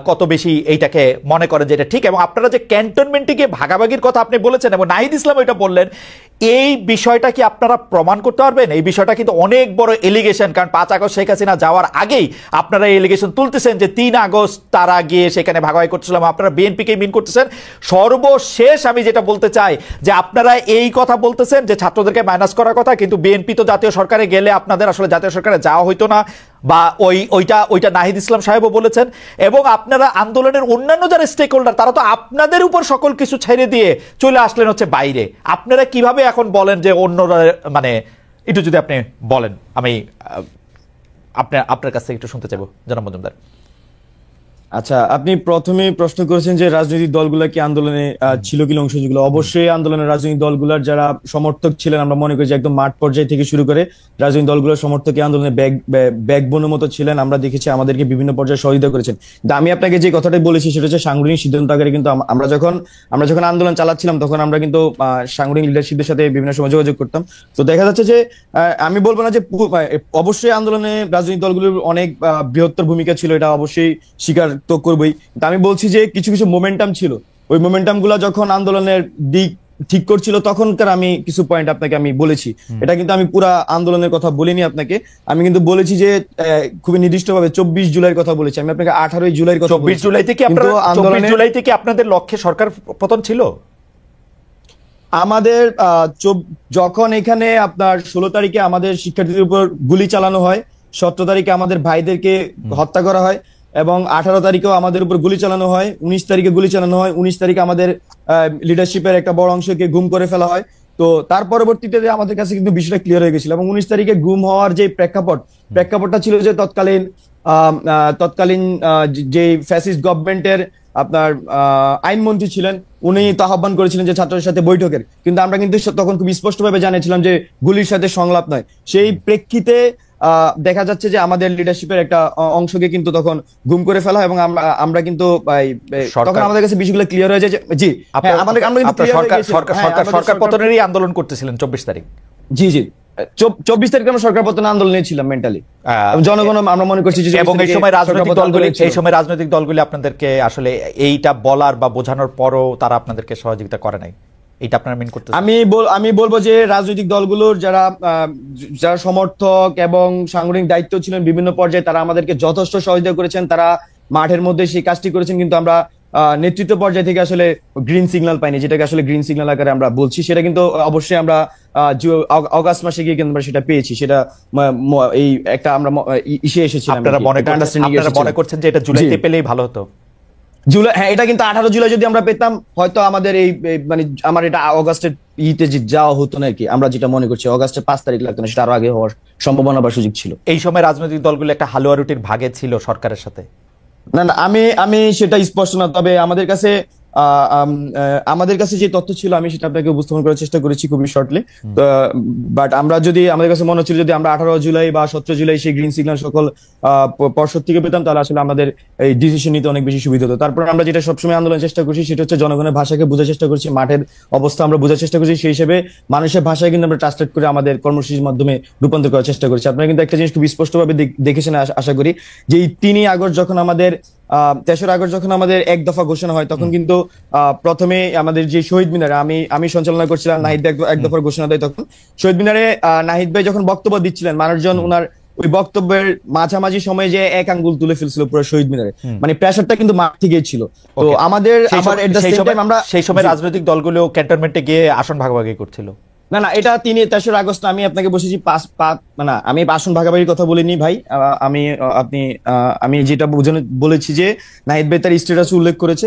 কত বেশি এইটাকে মনে করেন যে এটা ঠিক? এবং আপনারা যে ক্যান্টনমেন্টে গিয়ে ভাগাভাগির কথা আপনি বলেছেন এবং নাহিদ ইসলাম এটা বললেন, এই বিষয়টা কি আপনারা প্রমাণ করতে পারবেন? এই বিষয়টা কিন্তু অনেক বড় এলিগেশন, কারণ 5 আগস্ট শেখ হাসিনা যাওয়ার আগেই আপনারা এই এলিগেশন তুলতেছেন যে 3 আগস্ট তারা গিয়ে সেখানে ভাগাভাগি করছিলাম, আপনারা বিএনপিকে মিন করতেছেন। সর্বশেষ আমি যেটা বলতে চাই যে আপনারা এই কথা বলতেছেন যে ছাত্রদেরকে মাইনাস করার কথা, কিন্তু বিএনপি তো জাতীয় সরকারে গেলে আপনাদের আসলে জাতীয় সরকারে যাওয়া হইতো না, বা ওইটা নাহিদ ইসলাম সাহেবও বলেছেন। এবং আপনারা আন্দোলনের অন্যান্য যারা স্টেক হোল্ডার তারা তো আপনাদের উপর সকল কিছু ছেড়ে দিয়ে চলে আসলেন হচ্ছে বাইরে। আপনারা কিভাবে এখন বলেন যে অন্যরা, মানে একটু যদি আপনি বলেন, আমি আপনার কাছ থেকে একটু শুনতে চাইবো জনাব মজুমদার। আচ্ছা, আপনি প্রথমে প্রশ্ন করেছেন যে রাজনৈতিক দলগুলা কি আন্দোলনে ছিল কি অংশীজন? অবশ্যই আন্দোলনের রাজনৈতিক দলগুলোর যারা সমর্থক ছিলেন, আমরা মনে করি যে একদম মাঠ পর্যায়ে থেকে শুরু করে রাজনৈতিক দলগুলোর সমর্থক আন্দোলনে ব্যাকবোনের মতো ছিলেন। আমরা দেখেছি আমাদেরকে বিভিন্ন পর্যায়ে সহযোগিতা করেছেন। আমি আপনাকে যে কথাটাই বলেছি সেটা হচ্ছে সাংগঠনিক সিদ্ধান্ত আকারে, কিন্তু আমরা যখন আন্দোলন চালাচ্ছিলাম তখন আমরা কিন্তু সাংগঠনিক লিডারশিপের সাথে বিভিন্ন সময় যোগাযোগ করতাম। তো দেখা যাচ্ছে যে আমি বলবো না যে অবশ্যই আন্দোলনে রাজনৈতিক দলগুলোর অনেক বৃহত্তর ভূমিকা ছিল, এটা অবশ্যই স্বীকার তো করবই। আমি বলছি যে কিছু কিছু মোমেন্টাম ছিল, ওই মোমেন্টাম গুলা যখন আন্দোলনের দিক ঠিক করছিল তখনকার আমি কিছু পয়েন্ট আপনাকে আমি বলেছি। এটা কিন্তু আমি পুরা আন্দোলনের কথা বলিনি আপনাকে, আমি কিন্তু বলেছি যে খুবই নির্দিষ্টভাবে 24 জুলাইয়ের কথা বলেছি। আমি আপনাকে 18 জুলাইয়ের কথা বলেছি। 24 জুলাই থেকে আপনাদের লক্ষ্যে সরকার পতন ছিল? আমাদের যখন এখানে আপনার 16 তারিখে আমাদের শিক্ষার্থীদের উপর গুলি চালানো হয়, 17 তারিখে আমাদের ভাইদেরকে হত্যা করা হয়, এবং 18 তারিখেও আমাদের উপর গুলি চালানো হয়, 19 তারিখে গুলি চালানো হয়, 19 তারিখে আমাদের লিডারশিপের একটা বড় অংশকে গুম করে ফেলা হয়। তো তার পরবর্তীতে আমাদের কাছে কিন্তু বিষয়টা ক্লিয়ার হয়ে গেছিল। এবং 19 তারিখে গুম হওয়ার যে প্রেক্ষাপটটা ছিল যে তৎকালীন যে ফ্যাসিস্ট গভর্নমেন্টের আপনার আইনমন্ত্রী ছিলেন, উনি তো আহ্বান করেছিলেন যে ছাত্রদের সাথে বৈঠকের, কিন্তু আমরা কিন্তু তখন খুব স্পষ্টভাবে জানিয়েছিলাম যে গুলির সাথে সংলাপ নয়। সেই প্রেক্ষিতে দেখা যাচ্ছে যে আমাদের লিডারশিপের একটা অংশকে কিন্তু তখন গুম করে ফেলা, এবং আমরা কিন্তু তখন আমাদের কাছে বিষয়গুলো ক্লিয়ার হয়ে যায় যে জি সরকার পতনেরই আন্দোলন করতেছিলেন 24 তারিখ। জি 24 তারিখে আমরা সরকার পতনের আন্দোলনে ছিলাম মেন্টালি, জনগণ আমরা মনে করছি যে। এবং এই সময় রাজনৈতিক দলগুলি আপনাদেরকে আসলে এইটা বলার বা বোঝানোর পরও তারা আপনাদেরকে সহযোগিতা করে নাই, এটা আপনারা মিন করতে? আমি বলবো যে রাজনৈতিক দলগুলোর যারা সমর্থক এবং সাংগঠনিক দায়িত্ব ছিলেন বিভিন্ন পর্যায়ে, তারা আমাদেরকে যথেষ্ট সহযোগিতা করেছেন, তারা মাঠের মধ্যে সেই কাজটি করেছেন, কিন্তু আমরা নেতৃত্ব পর্যায়ে থেকে আসলে গ্রিন সিগন্যাল পাইনি, যেটাকে আসলে গ্রিন সিগন্যাল আকারে আমরা বলছি। সেটা কিন্তু অবশ্যই আমরা অগাস্ট মাসে গিয়ে কিন্তু আমরা সেটা পেয়েছি, সেটা এই একটা আমরা ইসে এসেছিলাম। আপনারা মনে করছেন যে এটা জুলাইতে পেলেই ভালো হতো? জুলাই, হ্যাঁ, এটা কিন্তু 18 জুলাই যদি আমরা পেতাম হয়তো আমাদের এই মানে আমার এটা অগাস্টের যাওয়া হতো না আর কি। আমরা যেটা মনে করছি অগাস্টের 5 তারিখ লাগতো না, সেটা আরো আগে হওয়ার সম্ভাবনা বা সুযোগ ছিল। এই সময় রাজনৈতিক দলগুলো একটা হালুয়া রুটির ভাগে ছিল সরকারের সাথে। না, আমি সেটা স্পষ্ট না, তবে আমাদের কাছে আমাদের কাছে যে তথ্য ছিল আমি সেটা আপনাকে উপস্থাপন করার চেষ্টা করেছি খুবই শর্টলি। বাট আমরা যদি আমাদের কাছে মনে হচ্ছিল যদি আমরা 18 জুলাই বা 17 জুলাই সেই গ্রিন সিগন্যাল সকল পর্ষদ থেকে পেতাম তাহলে আসলে আমাদের এই ডিসিশন নিতে অনেক বেশি সুবিধা হতো। তারপর আমরা যেটা সবসময় আন্দোলনের চেষ্টা করছি সেটা হচ্ছে জনগণের ভাষাকে বোঝার চেষ্টা করছি, মাঠের অবস্থা আমরা বোঝার চেষ্টা করছি, সেই হিসেবে মানুষের ভাষায় কিন্তু আমরা ট্রান্সলেট করে আমাদের কর্মসূচির মাধ্যমে রূপান্তর করার চেষ্টা করছি। আপনারা কিন্তু একটা জিনিস খুব স্পষ্টভাবে দেখেছেন আশা করি, যে এই 3 আগস্ট যখন আমাদের 3রা আগস্ট যখন আমাদের এক দফা ঘোষণা হয় তখন কিন্তু প্রথমে আমাদের যে শহীদ মিনারে আমি সঞ্চালনা করছিলাম, নাহিদ এক দফার ঘোষণা দেয়। তখন শহীদ মিনারে নাহিদ ভাই যখন বক্তব্য দিচ্ছিলেন মানুষজন ওনার ওই বক্তব্যের মাঝামাঝি সময়ে যে এক আঙ্গুল তুলে ফেলছিল পুরো শহীদ মিনারে, মানে প্রেসারটা কিন্তু মাঠ থেকেই ছিল। তো আমাদের আমরা সেই সময় রাজনৈতিক দলগুলো ক্যান্টনমেন্টে গিয়ে আসন ভাগাভাগি করছিল। না এটা 3রা আগস্ট আমি আপনাকে বসেছি না আমি আসন ভাগাভাগির কথা বলিনি ভাই। আমি যেটা বলেছি যে নাহিদ ভাই তার স্ট্যাটাস উল্লেখ করেছে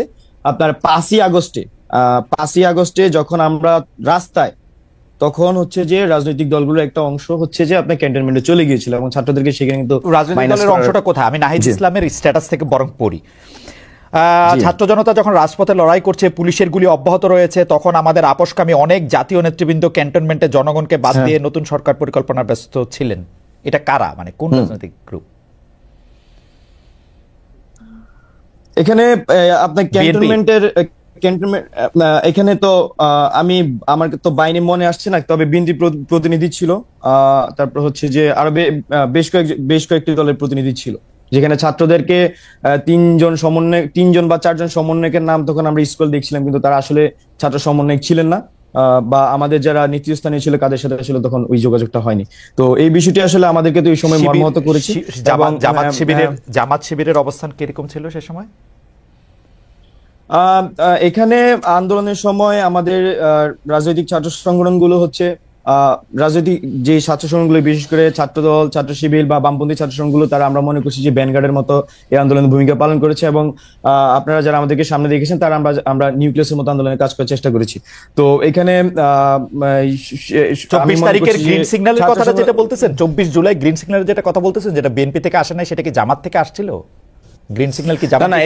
আপনার 5ই আগস্টে যখন আমরা রাস্তায়, তখন হচ্ছে যে রাজনৈতিক দলগুলোর একটা অংশ হচ্ছে যে আপনার ক্যান্টনমেন্টে চলে গিয়েছিল এবং ছাত্রদেরকে সেখানে কিন্তু রাজনৈতিক দলের অংশটা কোথায় আমি নাহিদ ইসলামের স্ট্যাটাস থেকে বরং পড়ি। ছাত্র জনতা যখন রাজপথে লড়াই করছে, পুলিশের গুলি অব্যাহত রয়েছে, তখন আমাদের আপোষকামী অনেক জাতীয় নেতৃবৃন্দ ক্যান্টনমেন্টে জনগণকে বাদ দিয়ে নতুন সরকার পরিকল্পনায় ব্যস্ত ছিলেন। এটা কারা, মানে কোন রাজনৈতিক গ্রুপ? এখানে আপনার ক্যান্টনমেন্টের এখানে তো আমার তো বাহিনী মনে আসছে না, তবে বিএনপি প্রতিনিধি ছিল, তারপর হচ্ছে যে আরো বেশ কয়েকটি দলের প্রতিনিধি ছিল, যেখানে ছাত্রদেরকে 3জন বা 4জন সমন্বয়কের নাম তখন আমরা স্কুল দেখছিলাম, কিন্তু তারা আসলে ছাত্র সমন্বয়ক ছিলেন না, বা আমাদের যারা নেতৃস্থানীয় ছিল কাদের সাথে আসলে তখন ওই যোগাযোগটা হয়নি। তো এই বিষয়টি আসলে আমাদেরকে তো এই সময় মর্মাহত করেছি। জামাত শিবিরের অবস্থান কিরকম ছিল সে সময়? এখানে আন্দোলনের সময় আমাদের রাজনৈতিক ছাত্র সংগঠনগুলো হচ্ছে রাজনৈতিক যে ছাত্র সংগঠনগুলো, বিশেষ করে ছাত্রদল, ছাত্র শিবির বা বামপন্থী ছাত্র সংগঠনগুলো, তারা আমরা মনে করছি যে ভ্যানগার্ডের মতো এই আন্দোলনে ভূমিকা পালন করেছে এবং আপনারা যারা আমাদেরকে সামনে দেখেছেন তারা আমরা নিউক্লিয়াসের মতো আন্দোলনে কাজ করার চেষ্টা করেছি। তো এখানে 24 তারিখের গ্রিন সিগন্যালের কথাটা যেটা বলতেছেন, 24 জুলাই গ্রিন সিগন্যালের যেটা কথা বলতেছেন, যেটা বিএনপি থেকে আসে নাই, সেটা কি জামাত থেকে আসছিল? গ্রিন সিগন্যাল কি জামাত? না,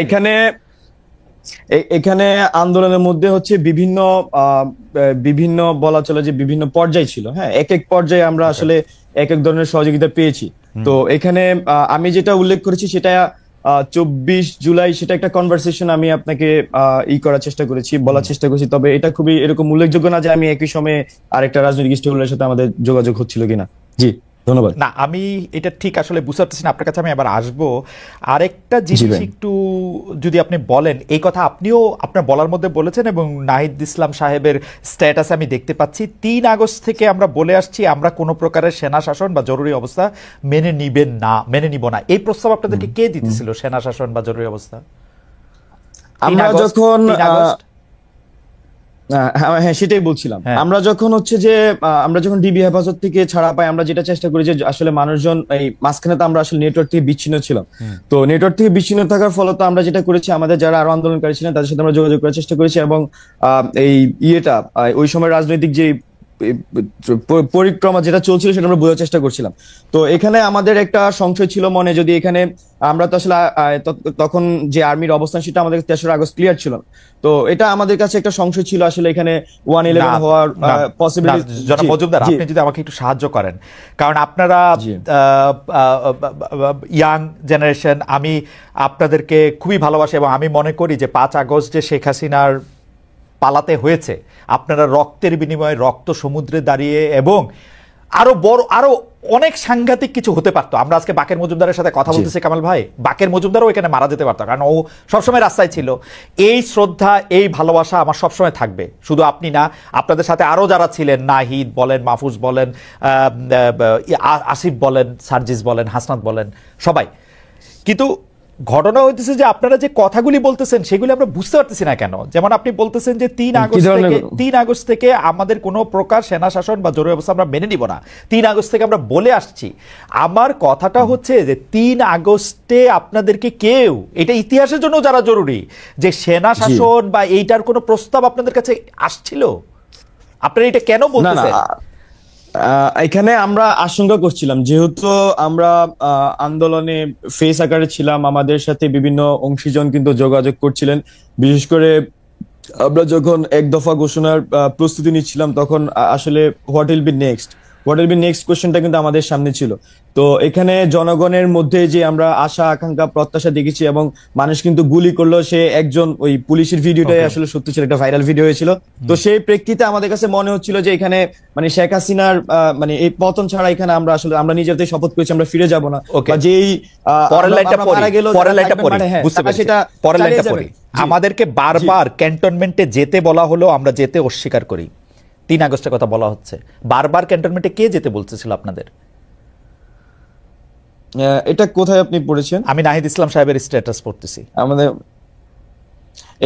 এখানে আন্দোলনের মধ্যে হচ্ছে বিভিন্ন বলা চলে যে বিভিন্ন পর্যায় ছিল। হ্যাঁ, এক পর্যায়ে আমরা আসলে এক ধরনের সহযোগিতা পেয়েছি। তো এখানে আমি যেটা উল্লেখ করেছি সেটা 24 জুলাই, সেটা একটা কনভারসেশন আমি আপনাকে করার চেষ্টা করেছি, বলার চেষ্টা করেছি। তবে এটা খুবই এরকম উল্লেখযোগ্য না যে আমি একই সময়ে আরেকটা রাজনৈতিক স্টেকের সাথে আমাদের যোগাযোগ হচ্ছিল কিনা। জি, ধন্যবাদ। না, আমি এটা ঠিক আসলে বুঝতে পারতেছি না, আপনার কাছে আমি আবার আসবো। আরেকটা জিনিস একটু যদি আপনি বলেন, এই কথা আপনিও আপনার বলার মধ্যে বলেছেন এবং নাহিদ ইসলাম সাহেবের স্ট্যাটাসে আমি দেখতে পাচ্ছি 3 আগস্ট থেকে আমরা বলে আসছি আমরা কোনো প্রকারের সেনা শাসন বা জরুরি অবস্থা মেনে নিব না। এই প্রস্তাব আপনাদেরকে কে দিতেছিল, সেনা শাসন বা জরুরি অবস্থা? আমরা যখন হ্যাঁ সেটাই বলছিলাম, আমরা যখন ডিবি হেফাজত থেকে ছাড়া পাই, আমরা যেটা চেষ্টা করি যে আসলে মানুষজন এই মাঝখানে তো আমরা আসলে নেটওয়ার্ক থেকে বিচ্ছিন্ন ছিলাম। তো নেটওয়ার্ক থেকে বিচ্ছিন্ন থাকার ফলত আমরা যেটা করেছি, আমাদের যারা আরো আন্দোলনকারী ছিলেন তাদের সাথে আমরা যোগাযোগ করার চেষ্টা করেছি এবং ওই সময় রাজনৈতিক যে পরিক্রমা যেটা চলছিল সেটা আমরা বোঝার চেষ্টা করছিলাম। তো এখানে আমাদের একটা সংশয় ছিল মনে, যদি এখানে আমরা তো আসলে তখন যে আর্মির অবস্থান সেটা আমাদের 3রা আগস্ট ক্লিয়ার ছিল। তো এটা আমাদের কাছে একটা সংশয় ছিল আসলে এখানে 111 হওয়ার পসিবিলিটি। জনাব মজুমদার, আপনি যদি আমাকে একটু সাহায্য করেন, কারণ আপনারা ইয়াং জেনারেশন, আমি আপনাদেরকে খুবই ভালোবাসি এবং আমি মনে করি যে 5 আগস্ট যে শেখ হাসিনার পালাতে হয়েছে, আপনারা রক্তের বিনিময়ে রক্ত সমুদ্রে দাঁড়িয়ে, এবং আরো অনেক সাংঘাতিক কিছু হতে পারতো। আমরা আজকে বাকের মজুমদারের সাথে কথা বলতেছি কামাল ভাই, বাকের মজুমদারও এখানে মারা যেতে পারতো, কারণ ও সবসময় রাস্তায় ছিল। এই শ্রদ্ধা, এই ভালোবাসা আমার সবসময় থাকবে, শুধু আপনি না, আপনাদের সাথে আরো যারা ছিলেন, নাহিদ বলেন, মাহফুজ বলেন, আসিফ বলেন, সার্জিস বলেন, হাসনাত বলেন, সবাই। কিন্তু ঘটনা হইতেছে যে আপনারা যে কথাগুলি বলতেছেন সেগুলি আমরা বুঝতে পারতেছি না কেন। যেমন আপনি বলতেছেন যে 3 আগস্ট থেকে আমাদের কোনো প্রকার সেনা শাসন বা জরুরি অবস্থা আমরা মেনে নিব না, 3 আগস্ট থেকে আমরা বলে আসছি। আমার কথাটা হচ্ছে যে 3 আগস্টে আপনাদেরকে কেউ, এটা ইতিহাসের জন্য যারা জরুরি, যে সেনা শাসন বা এইটার কোনো প্রস্তাব আপনাদের কাছে আসছিল? আপনারা এটা কেন বলতেছেন? এখানে আমরা আশঙ্কা করছিলাম, যেহেতু আমরা আন্দোলনে ফেস আকারে ছিলাম, আমাদের সাথে বিভিন্ন অংশীজন কিন্তু যোগাযোগ করছিলেন, বিশেষ করে আমরা যখন এক দফা ঘোষণার প্রস্তুতি নিচ্ছিলাম তখন আসলে হোয়াট উইল বি নেক্সট কোশ্চেনটা কিন্তু আমাদের সামনে ছিল। তো এখানে জনগণের মধ্যে যে আমরা আশা আকাঙ্ক্ষা প্রত্যাশা দেখেছি এবং মানুষ কিন্তু গুলি করলো, সে একজন ওই পুলিশের ভিডিওটাই আসলে সত্যি ছিল, একটা ভাইরাল ভিডিও হয়েছিল। তো সেই প্রেক্ষিতে আমাদের কাছে মনে হচ্ছিল যে এখানে মানে শেখ হাসিনার মানে এই পতন ছাড়া এখানে আমরা আসলে আমরা নিজেদের শপথ করেছি আমরা ফিরে যাব না, বা যেই আমাদেরকে বারবার ক্যান্টনমেন্টে যেতে বলা হলো, আমরা যেতে অস্বীকার করি। 3 আগস্টের কথা বলা হচ্ছে, বারবার ক্যান্টনমেন্টে কে যেতে বলতেছিল আপনাদের? এটা কোথায় আপনি পড়েছেন? আমি নাহিদ ইসলাম সাহেবের স্ট্যাটাস পড়তেছি। আমাদের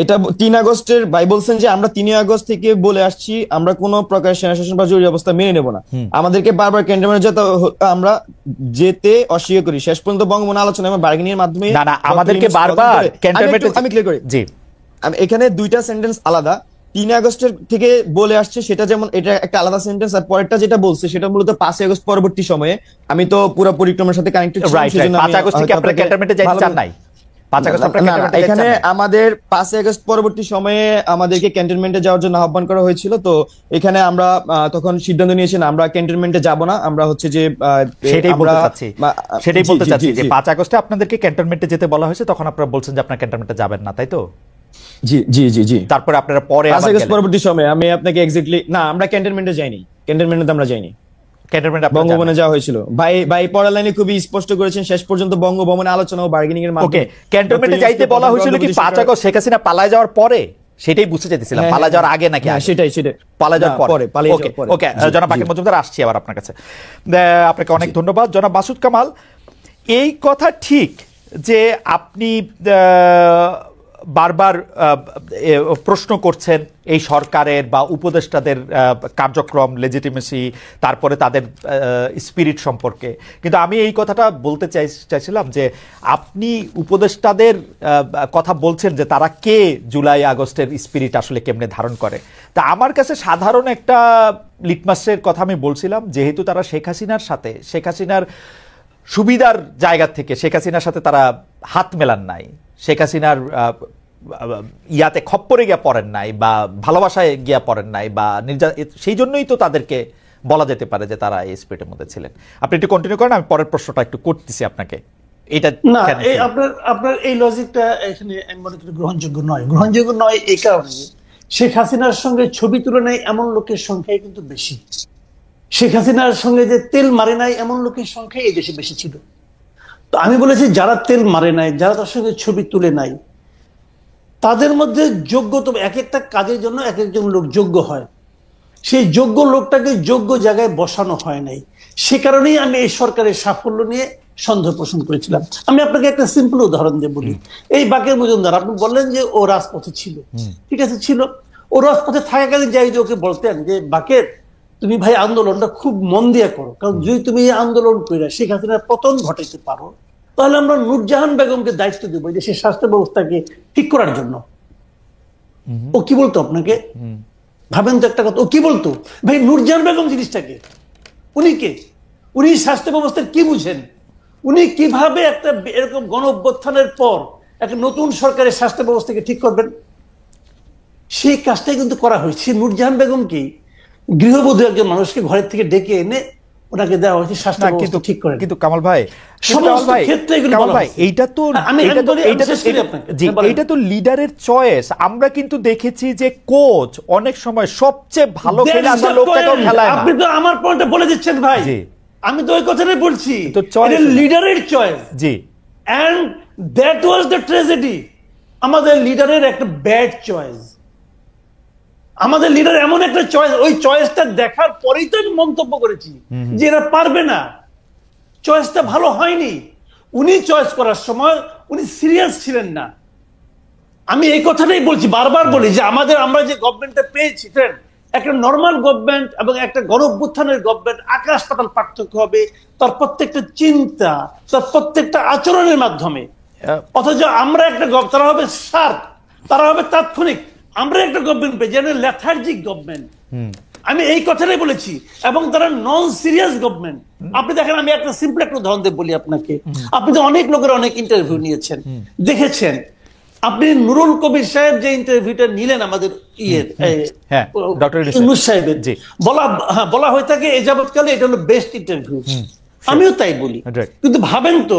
এটা 3 আগস্টের ভাই বলছেন যে আমরা 3 আগস্ট থেকে বলে আসছি আমরা কোন প্রকার সেনা শাসন বা জরুরি অবস্থা মেনে নেব না। আমাদেরকে বারবার ক্যান্টনমেন্টে যেতে আমরা যেতে অস্বীকার করি। শেষ পর্যন্ত বঙ্গবন্ধু আলোচনা এবং বার্গেনিং এর মাধ্যমে না আমাদেরকে বারবার ক্যান্টনমেন্টে আমি ক্লিয়ার করি। জি, এখানে দুইটা সেন্টেন্স আলাদা। 3 আগস্টের থেকে বলে আসছে সেটা যেমন এটা একটা আলাদা সেন্টেন্স, আর পরেরটা যেটা বলছে সেটা মূলত 5 আগস্ট পরবর্তী সময়ে। আমি তো পুরো পরিক্রমার সাথে কানেক্টেড ছিলাম, সেজন্য 5 আগস্ট থেকে আপনারা ক্যান্টনমেন্টে যাইতে চান নাই? 5 আগস্ট আপনারা ক্যান্টনমেন্টে যাইতে চান? এখানে আমাদের 5 আগস্ট পরবর্তী সময়ে আমাদেরকে ক্যান্টনমেন্টে যাওয়ার জন্য আহ্বান করা হয়েছিল। তো এখানে আমরা তখন সিদ্ধান্ত নিয়েছিলাম আমরা ক্যান্টনমেন্টে যাব না। আমরা হচ্ছে যে সেটাই বলতে চাচ্ছি যে 5 আগস্টে আপনাদেরকে ক্যান্টনমেন্টে যেতে বলা হয়েছে, তখন আপনারা বলছেন যে আপনারা ক্যান্টনমেন্টে যাবেন না, তাই তো? জি জি জি জি। তারপরে আপনারা পরে 5 আগস্ট পরবর্তী সময়ে আমি আপনাকে এক্স্যাক্টলি না, আমরা ক্যান্টনমেন্টে যাইনি, ক্যান্টনমেন্টে আমরা যাইনি, বঙ্গভবনে যাওয়া হয়েছিল। ভাই পড়ার লাইনে খুবই স্পষ্ট করেছেন, শেষ পর্যন্ত বঙ্গভবনে আলোচনা ও বার্গেনিং এর মাধ্যমে। ওকে, ক্যান্টনমেন্টে যাইতে বলা হয়েছিল কি 5 আগস্ট শেখ হাসিনা পালায় যাওয়ার পরে? সেটাই বুঝতে চাইতেছিলাম, পালায় যাওয়ার আগে নাকি? সেটাই পালায় যাওয়ার পরে। ওকে, জনাব বাকের মজুমদার, আসছি আবার আপনার কাছে। আপনাকে অনেক ধন্যবাদ। জনাব মাসুদ কামাল, এই কথা ঠিক যে আপনি বারবার প্রশ্ন করছেন এই সরকারের বা উপদেষ্টাদের কার্যক্রম, লেজিটিমেসি, তারপরে তাদের স্পিরিট সম্পর্কে, কিন্তু আমি এই কথাটা বলতে চাইছিলাম যে আপনি উপদেষ্টাদের কথা বলছেন যে তারা কে জুলাই আগস্টের স্পিরিট আসলে কেমনে ধারণ করে। তা আমার কাছে সাধারণ একটা লিটমাসের কথা আমি বলছিলাম, যেহেতু তারা শেখ হাসিনার সুবিধার জায়গা থেকে শেখ হাসিনার সাথে তারা হাত মেলান নাই, শেখ হাসিনার ইয়াতে খপ্পরে গিয়া পড়েন নাই, বা ভালোবাসায় গিয়া পড়েন নাই, বা সেই জন্যই তো তাদেরকে বলা যেতে পারে যে তারা এই স্পিরিটের মধ্যে ছিলেন। আপনি একটু কন্টিনিউ করেন, আমি পরের প্রশ্নটা একটু করতেছি আপনাকে। এটা না, আপনার এই লজিকটা এখানে আমি মনে করি গ্রহণযোগ্য নয়। এই কারণে শেখ হাসিনার সঙ্গে ছবি তুলে নেয় এমন লোকের সংখ্যাই কিন্তু বেশি। শেখ হাসিনার সঙ্গে যে তেল মারে নাই এমন লোকের সংখ্যা এই দেশে বেশি ছিল। তো আমি বলেছি যারা তেল মারে নাই, যারা তার সঙ্গে ছবি তুলে নাই, তাদের মধ্যে যোগ্যতা, এক একটা কাজের জন্য এক একজন লোক যোগ্য হয়, সেই যোগ্য লোকটাকে যোগ্য জায়গায় বসানো হয় নাই। সে কারণেই আমি এই সরকারের সাফল্য নিয়ে সন্দেহ পোষণ করেছিলাম। আমি আপনাকে একটা সিম্পল উদাহরণ দিয়ে বলি। এই বাকের মজুমদার, আপনি বললেন যে ও রাজপথে ছিল, ঠিক আছে ছিল, ও রাজপথে থাকাকালীন যাই যে ওকে বলতেন যে বাকের তুমি ভাই আন্দোলনটা খুব মন দিয়ে করো, কারণ যদি তুমি এই আন্দোলন করে শেখ হাসিনার পতন ঘটাইতে পারো তাহলে আমরা নূরজাহান বেগমকে দায়িত্ব দেবো দেশের স্বাস্থ্য ব্যবস্থাকে ঠিক করার জন্য। ও কি বলতো আপনাকে? ভাবেন তো একটা কথা, ও কি বলতো? ভাই নূরজাহান বেগম জিনিসটাকে উনি কে? উনি স্বাস্থ্য ব্যবস্থার কি বুঝেন? উনি কিভাবে একটা এরকম গণ অভ্যুত্থানের পর একটা নতুন সরকারের স্বাস্থ্য ব্যবস্থাকে ঠিক করবেন? সেই কাজটাই কিন্তু করা হয়েছে। নূরজাহান বেগম কি গৃহবধূ একজন মানুষকে ঘরের থেকে ডেকে এনে ওনাকে দেওয়া হয়েছে স্বাস্থ্য ব্যবস্থা ঠিক করে। কিন্তু কামাল ভাই, এইটা তো লিডারের চয়েস। আমরা কিন্তু দেখেছি যে কোচ অনেক সময় সবচেয়ে ভালো খেলে আসা লোকটাকেও খেলায় না। আপনি তো আমার পয়েন্টে বলে দিচ্ছেন ভাই, আমি তো ওই কথাটাই বলছি, লিডারের চয়েস। জি, and that was the tragedy. আমাদের লিডারের একটা ব্যাড চয়েস। আমাদের লিডার এমন একটা চয়েস, ওই চয়েসটা দেখার পরেই তো আমি মন্তব্য করেছি যে এরা পারবে না, চয়েসটা ভালো হয়নি। উনি চয়েস করার সময় উনি সিরিয়াস ছিলেন না। আমি এই কথাটাই বলছি, বারবার বলি যে আমরা যে গভর্নমেন্টটা পেয়েছি, একটা নর্মাল গভর্নমেন্ট এবং একটা গণ অভ্যুত্থানের গভর্নমেন্ট আকাশ পাতাল পার্থক্য হবে তার প্রত্যেকটা চিন্তা, তার প্রত্যেকটা আচরণের মাধ্যমে। অথচ আমরা একটা তারা হবে শার্প, তারা হবে তাৎক্ষণিক। আমরা একটা গভর্নমেন্ট পেয়েছি লেথার্জিক গভর্নমেন্ট। আমি এই কথাটাই বলেছি, এবং তারা নন সিরিয়াস গভর্নমেন্ট। আপনি দেখেন, আমি একটা সিম্পল একটা উদাহরণ দিয়ে বলি আপনাকে। আপনি তো অনেক লোকের অনেক ইন্টারভিউ নিয়েছেন, দেখেছেন আপনি নুরুল কবির সাহেব যে ইন্টারভিউটা নিলেন আমাদের হ্যাঁ, ডক্টর ইউনূস সাহেবের, বলা হয়ে থাকে এ যাবৎকালে এটা হলো বেস্ট ইন্টারভিউ। আমিও তাই বলি, কিন্তু ভাবেন তো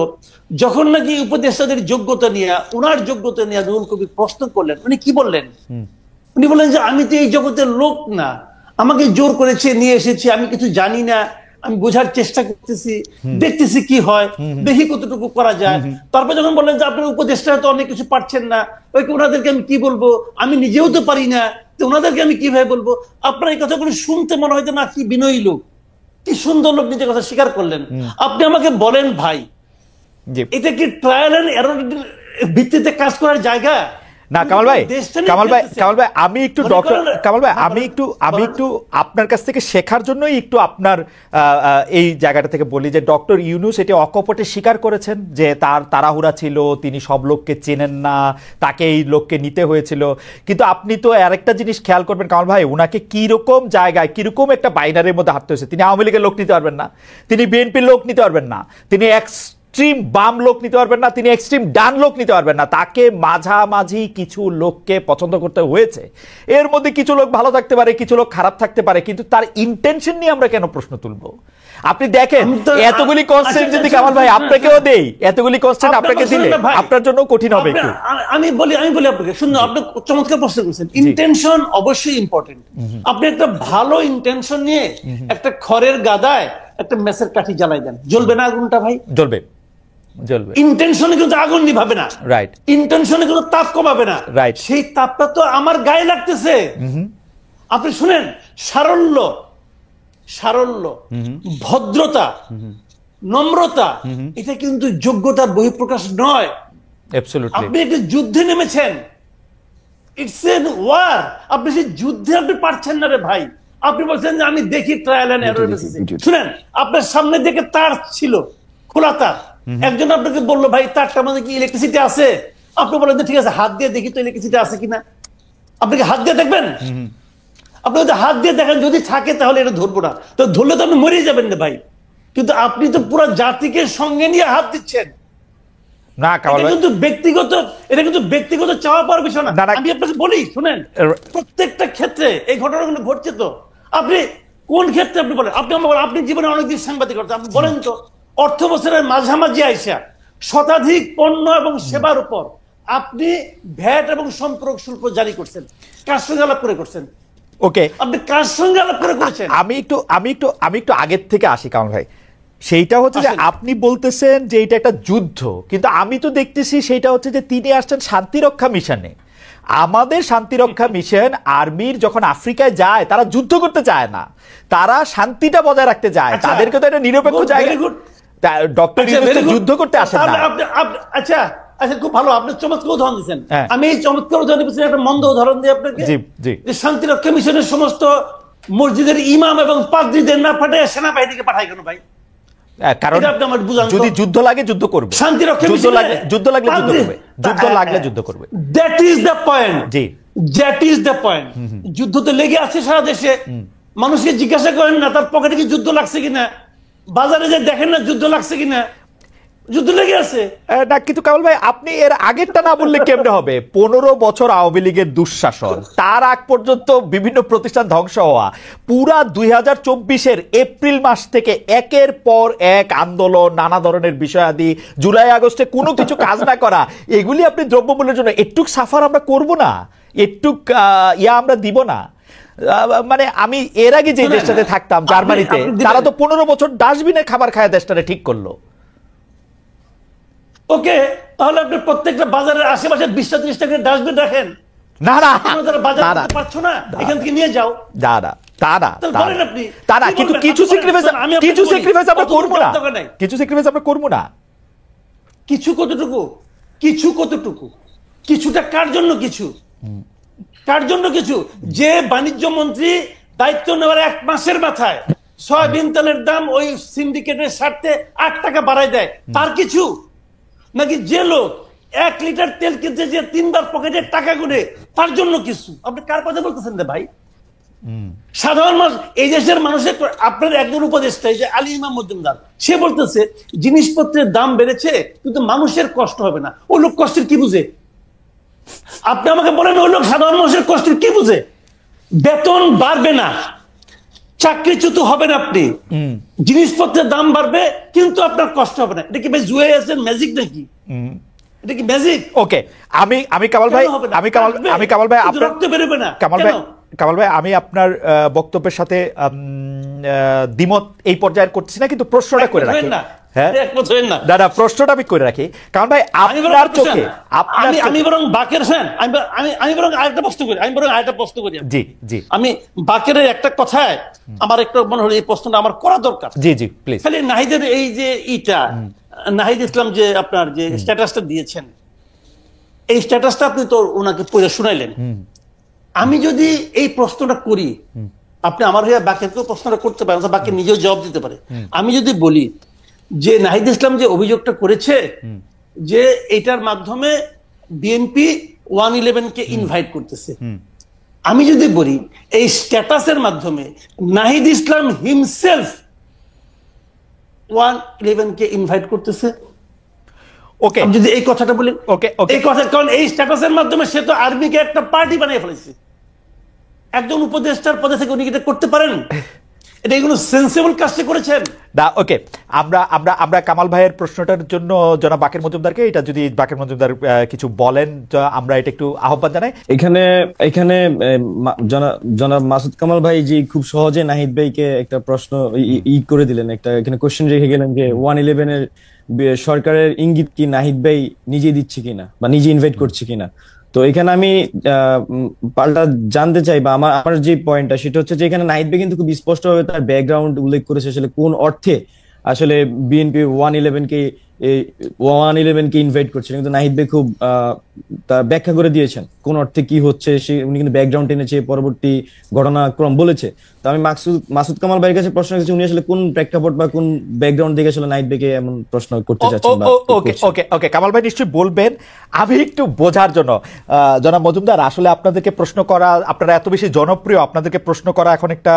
যখন নাকি উপদেষ্টাদের যোগ্যতা নিয়ে, উনার যোগ্যতা নিয়ে নুরুল কবির প্রশ্ন করলেন, উনি কি বললেন? উনি বললেন যে আমি তো এই জগতের লোক না, আমাকে জোর করেছে নিয়ে এসেছি, আমি কিছু জানি না, আমি বোঝার চেষ্টা করতেছি, দেখতেছি কি হয়, দেখি কতটুকু করা যায়। তারপর যখন বললেন যে আপনার উপদেষ্টা তো অনেক কিছু পারছেন না, ওনাদেরকে আমি কি বলবো, আমি নিজেও তো পারি না, তো ওনাদেরকে আমি কিভাবে বলবো? আপনার এই কথাগুলো শুনতে মনে হয় যে না, কি বিনয়ী লোক, কি সুন্দর লোক, নিজের কথা স্বীকার করলেন। আপনি আমাকে বলেন ভাই, এটা কি ট্রায়াল এন্ড এরর ভিত্তিতে কাজ করার জায়গা? না কামাল ভাই, আমি একটু ডক্টর কামাল ভাই, আমি একটু আপনার কাছ থেকে শেখার জন্যই একটু আপনার এই জায়গাটা থেকে বলি যে ডক্টর ইউনূস এটা অকপটে স্বীকার করেছেন যে তার তাড়াহুড়া ছিল, তিনি সব লোককে চেনেন না, তাকে এই লোককে নিতে হয়েছিল। কিন্তু আপনি তো আরেকটা জিনিস খেয়াল করবেন কামাল ভাই, উনাকে কিরকম জায়গায়, কিরকম একটা বাইনারির মধ্যে হাঁটতে হয়েছে। তিনি আওয়ামী লীগের লোক নিতে পারবেন না, তিনি বিএনপির লোক নিতে পারবেন না, তিনি এক্সট্রিম বাম লোক নিতে পারবেন না, তিনি এক্সট্রিম ডান লোক নিতে পারবেন না, তাকে মাঝামাঝি কিছু লোককে পছন্দ করতে হয়েছে। এর মধ্যে কিছু লোক ভালো থাকতে পারে, কিছু লোক খারাপ থাকতে পারে, কিন্তু তার ইন্টেনশন নিয়ে আমরা কেন প্রশ্ন তুলবো? আপনি দেখেন এতগুলি কনস্ট্যান্ট যদি কামাল ভাই আপনাকেও দেই, এতগুলি কনস্ট্যান্ট আপনাকে দিলে আপনার জন্য কঠিন হবে একটু। আমি বলি আপনাকে, শুনুন, আপনি চমৎকার প্রশ্ন করেছেন। ইন্টেনশন অবশ্যই ইম্পর্টেন্ট। আপনি একটা ভালো ইন্টেনশন নিয়ে একটা খড়ের গাদায় একটা মেসের কাঠি জ্বালাই দেন, জ্বলবে না আগুনটা ভাই? জ্বলবে। ইন্টেনশনে কিন্তু আগুন নিভাবে না, রাইট? ইন্টেনশনে কিন্তু তাপ কমাবে না, রাইট? সেই তাপটা তো আমার গায়ে লাগতেছে। আপনি শুনেন, সারল্য, ভদ্রতা, নম্রতা, এটা কিন্তু যোগ্যতার বহিঃপ্রকাশ নয়। আপনি একটা যুদ্ধে নেমেছেন, ইটস এন ওয়ার। আপনি সেই যুদ্ধে আপনি পারছেন না রে ভাই। আপনি বলছেন যে আমি দেখি ট্রায়াল এন্ড এরর বেসিসে। শুনেন, আপনার সামনে দিকে তার ছিল, খোলা তার, একজন আপনাকে বললো ভাই তারটার মধ্যে কি ইলেকট্রিসিটি আছে? আপনি বলেন যে ঠিক আছে, হাত দিয়ে দেখি তো ইলেকট্রিসিটি আছে কিনা। আপনি কি হাত দিয়ে দেখবেন? আপনি যদি হাত দিয়ে দেখেন, যদি থাকে তাহলে এটা ধরবো না, তো ধরলে তো আপনি মরে যাবেন না ভাই। কিন্তু আপনি তো পুরো জাতিকে সঙ্গে নিয়ে হাত দিচ্ছেন। না, এটা কিন্তু ব্যক্তিগত চাওয়া পাওয়ার বিষয় না। আমি আপনাকে বলি, শুনেন, প্রত্যেকটা ক্ষেত্রে এই ঘটনাগুলো ঘটছে। তো আপনি কোন ক্ষেত্রে আপনি বলেন? আপনি জীবনে অনেকদিন সাংবাদিকতা, আপনি বলেন তো, অর্থ বছরের মাঝামাঝি আইসা শতাধিক পণ্য এবং সেবার উপর আপনি ভ্যাট এবং সম্পর্ক শুল্ক জারি করছেন, কার সঙ্গে আলাপ করে করছেন? ওকে, আপনি কার সঙ্গে আলাপ করে করেছেন? আমি একটু আগের থেকে আসি কারণ ভাই, সেইটা হচ্ছে যে আপনি বলতেছেন যে এটা একটা যুদ্ধ, কিন্তু আমি তো দেখতেছি সেইটা হচ্ছে যে তিনি আসছেন শান্তিরক্ষা মিশনে। আমাদের শান্তিরক্ষা মিশন আর্মির যখন আফ্রিকায় যায়, তারা যুদ্ধ করতে চায় না, তারা শান্তিটা বজায় রাখতে যায়। তাদেরকে তো একটা নিরপেক্ষ জায়গা, ডক্টর ইউনূস যুদ্ধ করতে আসেন না। আচ্ছা, খুব ভালো, আপনি চমৎকার উদাহরণ দিচ্ছেন। আমি এই চমৎকার উদাহরণ দিচ্ছি, একটা মন্দ উদাহরণ দিয়ে আপনাকে। যে শান্তিরক্ষা মিশনের সমস্ত মসজিদের ইমাম এবং পাদ্রীদের না পাঠায় সেনাবাহিনীকে পাঠায় কেন ভাই? কারণ যদি যুদ্ধ লাগে যুদ্ধ করবে, শান্তিরক্ষা যুদ্ধ লাগলে যুদ্ধ করবে। That is the point. G, that is the point. যুদ্ধ তো লেগে আছে সারা দেশে। মানুষকে জিজ্ঞাসা করেন না তার পকেটে কি যুদ্ধ লাগছে কিনা, বাজারে যে দেখেন না যুদ্ধ লাগছে কিনা, যুদ্ধ লেগে আছে না। কিন্তু কামাল ভাই, আপনি এর আগেরটা না বললে কেমনে হবে? 15 বছর আওয়ামী লীগের দুঃশাসন, তার আগ পর্যন্ত বিভিন্ন প্রতিষ্ঠান ধ্বংস হওয়া, পুরা 2024-এর এপ্রিল মাস থেকে একের পর এক আন্দোলন, নানা ধরনের বিষয়াদি, জুলাই আগস্টে কোনো কিছু কাজ না করা, এগুলি আপনি দ্রব্যমূল্যের জন্য একটু সাফার আমরা করব না, একটু আমরা দিব না? মানে আমি এর আগে যে দেশটাতে থাকতাম জার্মানিতে, তারা তো 15 বছর ডাস্টবিনে খাবার খায় দেশটারে ঠিক করলো। ওকে, তাহলে আপনি প্রত্যেকটা বাজারের আশেপাশে 20-30 টাকা ডাস্টবিন রাখেন। না না, বাজার করতে পারছো না, এখান থেকে নিয়ে যাও। কিন্তু কিছু স্যাক্রিফাইস আমরা করব না, কিছু স্যাক্রিফাইস আমরা করব না। কিছু কতটুকু? কিছুটা কার জন্য? কার জন্য কিছু? যে বাণিজ্য মন্ত্রী দায়িত্ব নেওয়ার 1 মাসের মাথায় সয়াবিন তেলের দাম ওই সিন্ডিকেটের স্বার্থে 8 টাকা বাড়ায় দেয়, তার কিছু? নাকি যে লোক 1 লিটার তেল কিনতে যে 3 বার পকেটে টাকা গুনে, তার জন্য কিছু? আপনি কার কথা বলতেছেন রে ভাই? সাধারণ মানুষ, এই দেশের মানুষের, আপনার একজন উপদেষ্টা যে আলী ইমাম মজুমদার, সে বলতেছে জিনিসপত্রের দাম বেড়েছে কিন্তু মানুষের কষ্ট হবে না। ও লোক কষ্টের কি বুঝে? আপনি আমাকে বলেন ওই লোক সাধারণ মানুষের কষ্টের কি বুঝে? বেতন বাড়বে না, চাকরিচ্যুত হবেন আপনি, জিনিসপত্রের দাম বাড়বে, কিন্তু আপনার কষ্ট হবে না। এটা কি ভাই জুয়ে আছেন, ম্যাজিক নাকি? এটা কি ম্যাজিক? ওকে, আমি কামাল ভাই, আমি কামাল ভাই আপনার রক্ত বেরোবে না। কামাল ভাই আমি আপনার বক্তব্যের সাথে দ্বিমত এই পর্যায়ে করছি না, কিন্তু প্রশ্নটা করে রাখি। হ্যাঁ, দাদা প্রশ্নটা আমি করে রাখি, কারণ ভাই আপনার চোখে আমি বরং বাকের ফ্যান, আমি বরং আরেকটা প্রশ্ন করি। জি জি, আমি বাকের একটা কথায় আমার একটা মনে হলো এই প্রশ্নটা আমার করা দরকার। জি জি প্লিজ। খালি নাহিদের এই যে নাহিদ ইসলাম যে আপনার যে স্ট্যাটাসটা দিয়েছেন, এই স্ট্যাটাসটা আপনি তো ওনাকে পড়ে শুনাইলেন। আমি যদি এই প্রশ্নটা করি, আপনি আমার হয়ে বাকেরকেও প্রশ্নটা করতে পারেন, বাকি নিজেও জবাব দিতে পারে। আমি যদি বলি যে নাহিদ ইসলাম যে অভিযোগটা করেছে যে এটার মাধ্যমে বিএনপি 111 কে ইনভাইট করতেছে, আমি যদি বলি এই স্ট্যাটাসের মাধ্যমে নাহিদ ইসলাম হিমসেলফ 111 কে ইনভাইট করতেছে, ওকে, আমি যদি এই কথাটা বলি, ওকে ওকে, এই কথা, কারণ এই স্ট্যাটাসের মাধ্যমে সে তো আর্মিকে একটা পার্টি বানিয়ে ফেলেছে। একজন উপদেষ্টার পদে থেকে উনি এটা করতে পারেন? এটা কোনো সেন্সিবল কাজটি করেছেন না। ওকে, আমরা কামাল ভাইয়ের প্রশ্নটার জন্য জনাব বাকের মজুমদারকে, এটা যদি বাকের মজুমদার কিছু বলেন, আমরা এটা একটু আহ্বান জানাই। এখানে জনাব মাসুদ কামাল ভাই যে খুব সহজে নাহিদ ভাইকে একটা প্রশ্ন করে দিলেন, একটা এখানে কোশ্চেন রেখে গেলেন যে 111 এর সরকারের ইঙ্গিত কি নাহিদ ভাই নিজে দিচ্ছে কিনা বা নিজে ইনভাইট করছে কিনা। তো এখানে আমি পাল্টা জানতে চাই, বা আমার যে পয়েন্টটা সেটা হচ্ছে যে এখানে নাহিদ ভাই কিন্তু খুব স্পষ্টভাবে তার ব্যাকগ্রাউন্ড উল্লেখ করেছে, আসলে কোন অর্থে আসলে বিএনপি 111 কে ইনভাইট করছে, কিন্তু নাহিদ ভাই খুব তার ব্যাখ্যা করে দিয়েছেন কোন অর্থে কি হচ্ছে, সে উনি কিন্তু ব্যাকগ্রাউন্ড এনেছে, পরবর্তী ঘটনাক্রম বলেছে। তো আমি মাসুদ কামাল ভাইয়ের কাছে প্রশ্ন করেছি, উনি আসলে কোন প্রেক্ষাপট বা কোন ব্যাকগ্রাউন্ড দেখে আসলে নাহিদ ভাইকে এমন প্রশ্ন করতে চাচ্ছেন। ওকে ওকে ওকে, কামাল ভাই নিশ্চয়ই বলবেন। আমি একটু বোঝার জন্য, জনাব মজুমদার, আসলে আপনাদেরকে প্রশ্ন করা, আপনারা এত বেশি জনপ্রিয়, আপনাদেরকে প্রশ্ন করা এখন একটা,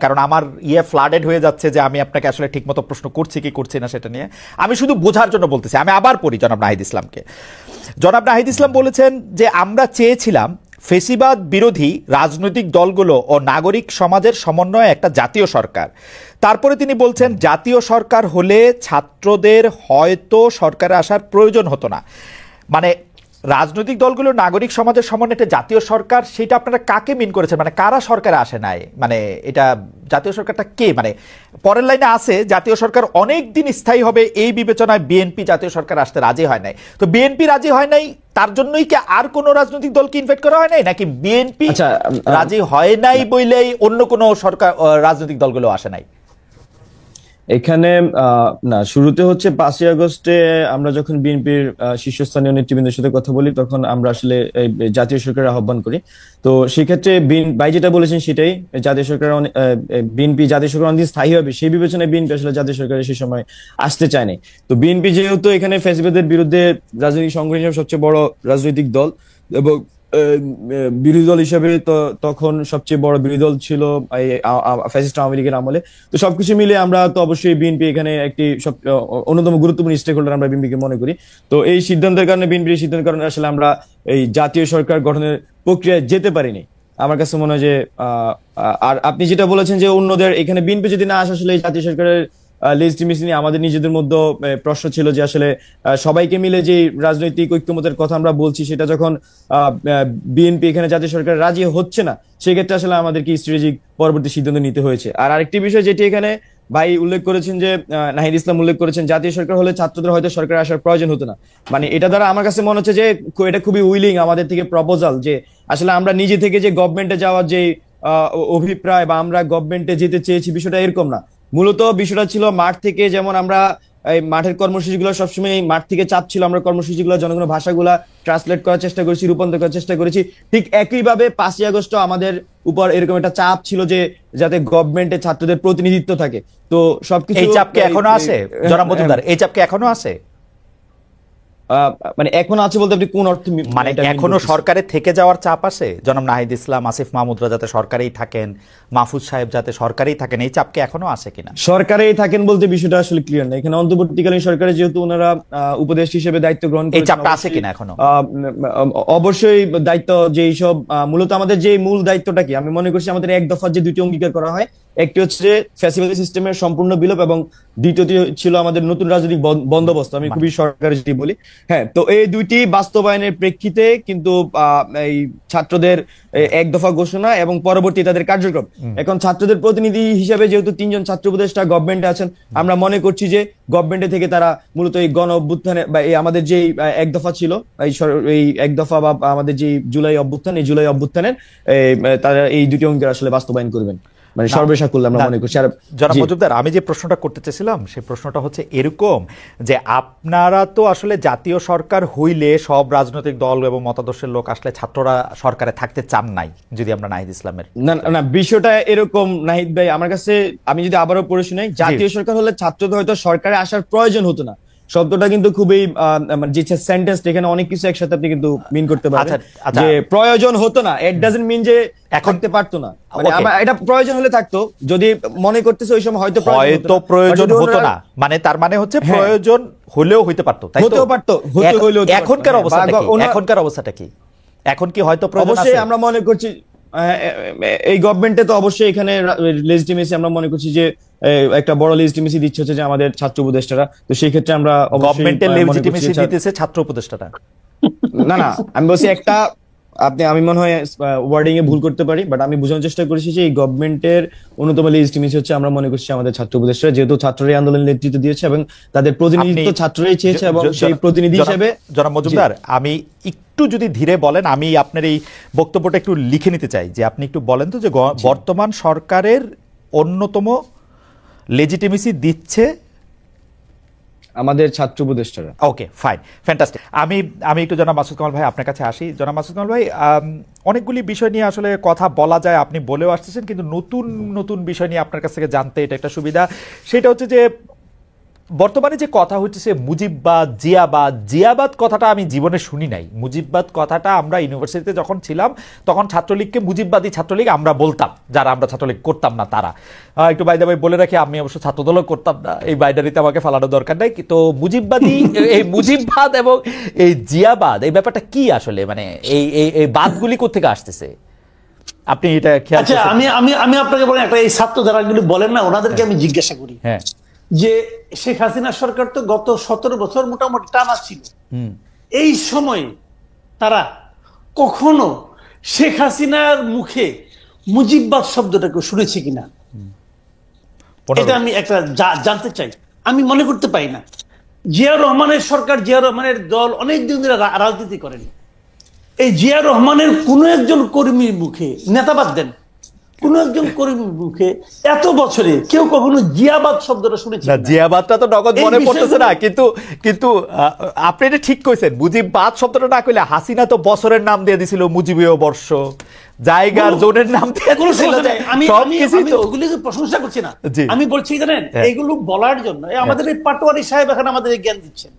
কারণ আমার ফ্লাডেড হয়ে যাচ্ছে যে আমি আপনাকে আসলে ঠিকমতো প্রশ্ন করছি কি করছি না সেটা নিয়ে। আমি শুধু বোঝার জন্য বলতেছি। আমি আবার পড়ি জনাব নাহিদ ইসলামকে। জনাব নাহিদ ইসলাম বলেছেন যে আমরা চেয়েছিলাম ফেসিবাদ বিরোধী রাজনৈতিক দলগুলো ও নাগরিক সমাজের সমন্বয়ে একটা জাতীয় সরকার। তারপরে তিনি বলছেন জাতীয় সরকার হলে ছাত্রদের হয়তো সরকারে আসার প্রয়োজন হতো না। মানে রাজনৈতিক দলগুলো নাগরিক সমাজের সমন্বয়ে একটা জাতীয় সরকার, সেটা আপনারা কাকে মিন করেছেন? মানে কারা সরকারে আসে নাই? মানে এটা জাতীয় সরকারটা কে? মানে পরের লাইনে আছে জাতীয় সরকার অনেক দিন স্থায়ী হবে, এই বিবেচনায় বিএনপি জাতীয় সরকার আসতে রাজি হয় নাই। তো বিএনপি রাজি হয় নাই, তার জন্যই কি আর কোন রাজনৈতিক দলকে ইনভাইট করা হয় নাই, নাকি বিএনপি রাজি হয় নাই বইলেই অন্য কোনো সরকার রাজনৈতিক দলগুলো আসে নাই? এখানে না, শুরুতে হচ্ছে 5ই আগস্টে আমরা যখন বিএনপির শীর্ষস্থানীয় নেতৃবৃন্দের সাথে কথা বলি, তখন আমরা আসলে জাতীয় সরকারের আহ্বান করি। তো সেক্ষেত্রে ভাই যেটা বলেছেন সেটাই, জাতীয় সরকার বিএনপি জাতীয় সরকার অনেকদিন স্থায়ী হবে সেই বিবেচনায় বিএনপি আসলে জাতীয় সরকারের সেই সময় আসতে চায়নি। তো বিএনপি যেহেতু এখানে ফ্যাসিবাদের বিরুদ্ধে রাজনৈতিক সংগঠন হিসেবে সবচেয়ে বড় রাজনৈতিক দল এবং বিরোধী দল হিসেবে তো তখন সবচেয়ে বড় বিরোধী দল ছিল ফ্যাসিস্ট আওয়ামী লীগের আমলে। তো সবকিছু মিলে আমরা তো অবশ্যই বিএনপি এখানে একটি অন্যতম গুরুত্বপূর্ণ স্টেক হোল্ডার আমরা বিএনপিকে মনে করি। তো এই সিদ্ধান্তের কারণে, বিএনপির সিদ্ধান্তের কারণে আসলে আমরা এই জাতীয় সরকার গঠনের প্রক্রিয়ায় যেতে পারিনি। আমার কাছে মনে হয় যে আর আপনি যেটা বলেছেন যে অন্যদের এখানে বিএনপি যদি না আসে, আসলে এই জাতীয় সরকারের লেজিটিমেসি নিয়ে আমাদের নিজেদের মধ্যে প্রশ্ন ছিল যে আসলে সবাইকে মিলে যে রাজনৈতিক ঐক্যমতের কথা আমরা বলছি, সেটা যখন বিএনপি এখানে জাতীয় সরকার রাজি হচ্ছে না, সেক্ষেত্রে আসলে আমাদেরকে স্ট্র্যাটেজিক পরবর্তী সিদ্ধান্ত নিতে হয়েছে। আর আরেকটি বিষয় যেটি এখানে ভাই উল্লেখ করেছেন, যে নাহিদ ইসলাম উল্লেখ করেছেন জাতীয় সরকার হলে ছাত্রদের হয়তো সরকার আসার প্রয়োজন হতো না। মানে এটা দ্বারা আমার কাছে মনে হচ্ছে যে এটা খুবই উইলিং আমাদের থেকে প্রপোজাল, যে আসলে আমরা নিজে থেকে যে গভর্নমেন্টে যাওয়ার যে অভিপ্রায় বা আমরা গভর্নমেন্টে যেতে চেয়েছি, বিষয়টা এরকম না। মূলত বিষয়টা ছিল মাঠ থেকে, যেমন আমরা এই মাঠের কর্মসূচিগুলো সবসময় মাঠ থেকে চাপ ছিল, আমরা কর্মসূচিগুলো জনগণের ভাষাগুলা ট্রান্সলেট করার চেষ্টা করেছি, রূপান্তর করার চেষ্টা করেছি। ঠিক একইভাবে 5ই আগস্ট আমাদের উপর এরকম একটা চাপ ছিল যে যাতে গভর্নমেন্টে ছাত্রদের প্রতিনিধিত্ব থাকে। তো সবকিছু এই চাপ কি এখনো আছে জনাব মজুমদার? এই চাপ কি এখনো আছে? মানে এখন আছে বলতে আপনি কোন অর্থে মানে এখনো সরকারে থেকে যাওয়ার চাপ আছে? জনাব নাহিদ ইসলাম, আসিফ মাহমুদরা যাতে সরকারেই থাকেন, মাহফুজ সাহেব যাতে সরকারেই থাকেন, এই চাপ কি এখনো আছে কিনা? সরকারেই থাকেন বলতে বিষয়টা আসলে ক্লিয়ার না। এখানে অন্তর্বর্তীকালীন সরকারে যেহেতু ওনারা উপদেষ্টা হিসেবে দায়িত্ব গ্রহণ করেছেন, এই চাপটা আছে কিনা এখনো? অবশ্যই দায়িত্ব যেই সব মূলত আমাদের যে মূল দায়িত্বটা কি, আমি মনে করছি আমাদের এক দফার যে দুটি অঙ্গীকার করা হয়, একটি হচ্ছে ফ্যাসিলিটি সিস্টেমের সম্পূর্ণ বিলোপ এবং দ্বিতীয়টি ছিল আমাদের নতুন রাজনৈতিক বন্দোবস্ত, আমি খুবই সরকারি যদি বলি। হ্যাঁ, তো এই দুইটি বাস্তবায়নের প্রেক্ষিতে কিন্তু এই ছাত্রদের এক দফা ঘোষণা এবং পরবর্তী তাদের কার্যক্রম, এখন ছাত্রদের প্রতিনিধি হিসেবে যেহেতু 3 জন ছাত্র উপদেষ্টা গভর্নমেন্টে আছেন, আমরা মনে করছি যে গভর্নমেন্টে থেকে তারা মূলত এই গণ অভ্যুত্থানে বা এই আমাদের যে এক দফা ছিল, এই এক দফা বা আমাদের যে জুলাই অভ্যুত্থান, এই জুলাই অভ্যুত্থানের তারা এই দুটি অঙ্গীকার আসলে বাস্তবায়ন করবেন, মানে সর্বসাকুল্যে আমরা মনে করছি। জনাব মজুমদার, আমি যে প্রশ্নটা করতে চেয়েছিলাম সেই প্রশ্নটা হচ্ছে এরকম যে আপনারা তো আসলে জাতীয় সরকার হইলে সব রাজনৈতিক দল এবং মতাদর্শের লোক আসলে ছাত্ররা সরকারে থাকতে চান নাই, যদি আমরা নাহিদ ইসলামের না না বিষয়টা এরকম নাহিদ ভাই, আমার কাছে আমি যদি আবারও পড়ে শুনাই, জাতীয় সরকার হলে ছাত্রদের হয়তো সরকারে আসার প্রয়োজন হতো না, শব্দটা কিন্তু খুবই যে সেন্টেন্স, এখানে অনেক কিছু একসাথে আপনি কিন্তু মিন করতে পারেন। যে প্রয়োজন হতো না, ইট ডাজন্ট মিন যে থাকতে পারতো না, মানে এটা প্রয়োজন হলে থাকতো, যদি মনে করতেছে ওই সময় হয়তো প্রয়োজন হতো না, মানে তার মানে হচ্ছে প্রয়োজন হলেও হইতে পারতো, তাই তো? এখনকার অবস্থাটা কি? এখন কি হয়তো প্রয়োজন আছে? অবশ্যই আমরা মনে করছি এই গভর্নমেন্টে তো অবশ্যই এখানে লেজিটিমেসি আমরা মনে করছি যে একটা বড় লেজিটিমেসি দিচ্ছে হচ্ছে যে আমাদের ছাত্র উপদেষ্টারা, তো সেই ক্ষেত্রে আমরা গভর্নমেন্টের লেজিটিমেসি দিতেছে ছাত্র উপদেষ্টারা। না না, আমি বলছি একটা আমি মনে হয় ওয়ার্ডিং এ ভুল করতে পারি, বাট আমি বোঝানোর চেষ্টা করেছি যে এই গভর্নমেন্টের অন্যতম লেজিটিমেসি হচ্ছে আমরা মনে করছি আমাদের ছাত্র উপদেষ্টারা, যেহেতু ছাত্ররাই আন্দোলনের নেতৃত্ব দিয়েছে এবং তাদের প্রতিনিধিত্ব ছাত্ররাই চেয়েছে, এবং সেই প্রতিনিধি হিসেবে। জনাব মজুমদার, আমি একটু যদি ধীরে বলেন, আমি আপনার এই বক্তব্যটা একটু লিখে নিতে চাই, যে আপনি একটু বলেন তো যে বর্তমান সরকারের অন্যতম লেজিটিমেসি দিচ্ছে আমাদের ছাত্র উপদেষ্টারা। ওকে, ফাইন, ফ্যান্টাস্টিক। আমি একটু জনাব মাসুদ কামাল ভাই আপনার কাছে আসি। জনাব মাসুদ কামাল ভাই, অনেকগুলি বিষয় নিয়ে আসলে কথা বলা যায়, আপনি বলেও আসতেছেন, কিন্তু নতুন নতুন বিষয় নিয়ে আপনার কাছ থেকে জানতে এটা একটা সুবিধা। সেটা হচ্ছে যে বর্তমানে যে কথা হচ্ছে মুজিববাদ, জিয়াবাদ কথাটা আমি জীবনে শুনি নাই। মুজিববাদ কথাটা আমরা ইউনিভার্সিটিতে যখন ছিলাম তখন ছাত্রলীগকে মুজিববাদী ছাত্রলীগ আমরা বলতাম, যারা আমরা ছাত্রলীগ করতাম না তারা। একটু বাইদা ভাই বলে রাখি, আমি অবশ্য ছাত্রদলও করতাম না, এই বাইডারিতে আমাকে ফালানোর দরকার নাই। তো মুজিববাদী এই মুজিববাদ এবং এই জিয়াবাদ, এই ব্যাপারটা কি আসলে, মানে এই বাদগুলি কোত্থেকে আসতেছে আপনি এটা খেয়াল? আচ্ছা, আমি আপনাকে বলেন, একটা এই ছাত্র যারাগুলি বলেন না, ওনাদেরকে আমি জিজ্ঞাসা করি যে শেখ হাসিনা সরকার তো গত 17 বছর মোটামুটি টানা ছিল, এই সময় তারা কখনো শেখ হাসিনার মুখে মুজিববাদ শব্দটাকে শুনেছে কিনা, এটা আমি একটা জানতে চাই। আমি মনে করতে পারি না। জিয়া রহমানের সরকার, জিয়া রহমানের দল অনেক দিন ধরে রাজনীতি করেন, এই জিয়া রহমানের কোন একজন কর্মীর মুখে, নেতাবাদ দেন, কোন একজন কর্মীর মুখে এত বছরে কেউ কখনো জিয়াবাদ শব্দটা শুনেছে? জিয়াবাদটা তো নগদ মনে পড়তেছে না, কিন্তু আপনি এটা ঠিক কইছেন। মুজিববাদ শব্দটা না কইলে হাসিনা তো বছরের নাম দিয়ে দিছিল, মুজিবীয় বর্ষ, জায়গার জোনের নাম দিয়ে দিছিল। আমি ওগুলিকে প্রশংসা করছি না, আমি বলছি জানেন এগুলো বলার জন্য আমাদের এই পাটোয়ারি সাহেব এখন আমাদের জ্ঞান দিচ্ছেন।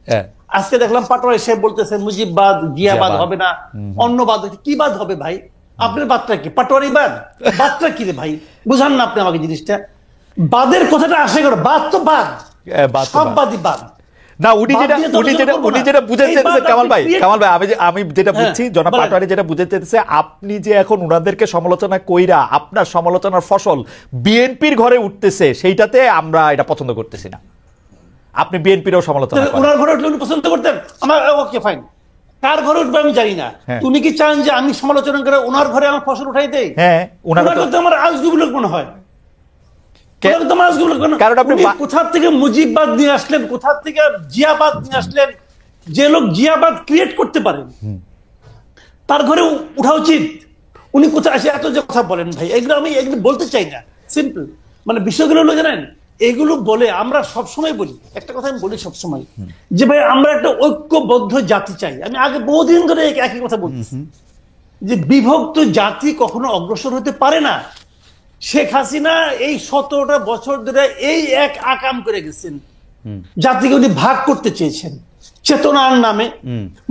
আজকে দেখলাম পাটোয়ারি সাহেব বলতেছে মুজিববাদ, জিয়াবাদ হবে না, অন্য বাদ। কি বাদ হবে ভাই? আপনার বাদটা কি? পাটোয়ারি বাদ? বাদটা কি রে ভাই? বুঝান না আপনি আমাকে জিনিসটা। বাদের কথাটা আসে করে, বাদ তো বাদ, সব বাদই বাদ না। উনি যেটা বুঝাতে চেয়েছে কামাল ভাই, আমি যেটা বুঝছি, জনাব পাটোয়ারি যেটা বুঝাতে চেয়েছে, আপনি যে এখন উনাদেরকে সমালোচনা কইরা আপনার সমালোচনার ফসল বিএনপির ঘরে উঠতেছে, সেইটাতে আমরা এটা পছন্দ করতেছি না। আপনি বিএনপিরও সমালোচনা করেন, ওনার ঘরে উঠলে উনি পছন্দ করতেন, আমার ওকে ফাইন। কার ঘরে উঠবে আমি জানি না, উনি কি চান যে আমি সমালোচনা করে ওনার ঘরে আমার ফসল উঠাই দেই? হ্যাঁ, ওনার তো আমার আজগুবি লোক মনে হয়। কোথা থেকে মুজিববাদ নিয়ে আসলেন, কোথা থেকে জিয়াবাদ নিয়ে আসলেন? যে লোক জিয়াবাদ ক্রিয়েট করতে পারেন তার ঘরে উঠা উচিত। উনি কোথায় আসে এত যে কথা বলেন ভাই, এগুলো আমি এগুলো বলতে চাই না। সিম্পল মানে বিষয়গুলো হলো জানেন, এগুলো বলে আমরা সবসময় বলি একটা কথা, আমি বলি সবসময় যে ভাই আমরা একটা ঐক্যবদ্ধ জাতি চাই। আমি আগে বহুদিন ধরে একই কথা বলতেছি যে বিভক্ত জাতি কখনো অগ্রসর হতে পারে না। শেখ হাসিনা এই 17টা বছর ধরে এই এক আকাম করে গেছেন, জাতিকে উনি ভাগ করতে চেয়েছেন। চেতনার নামে,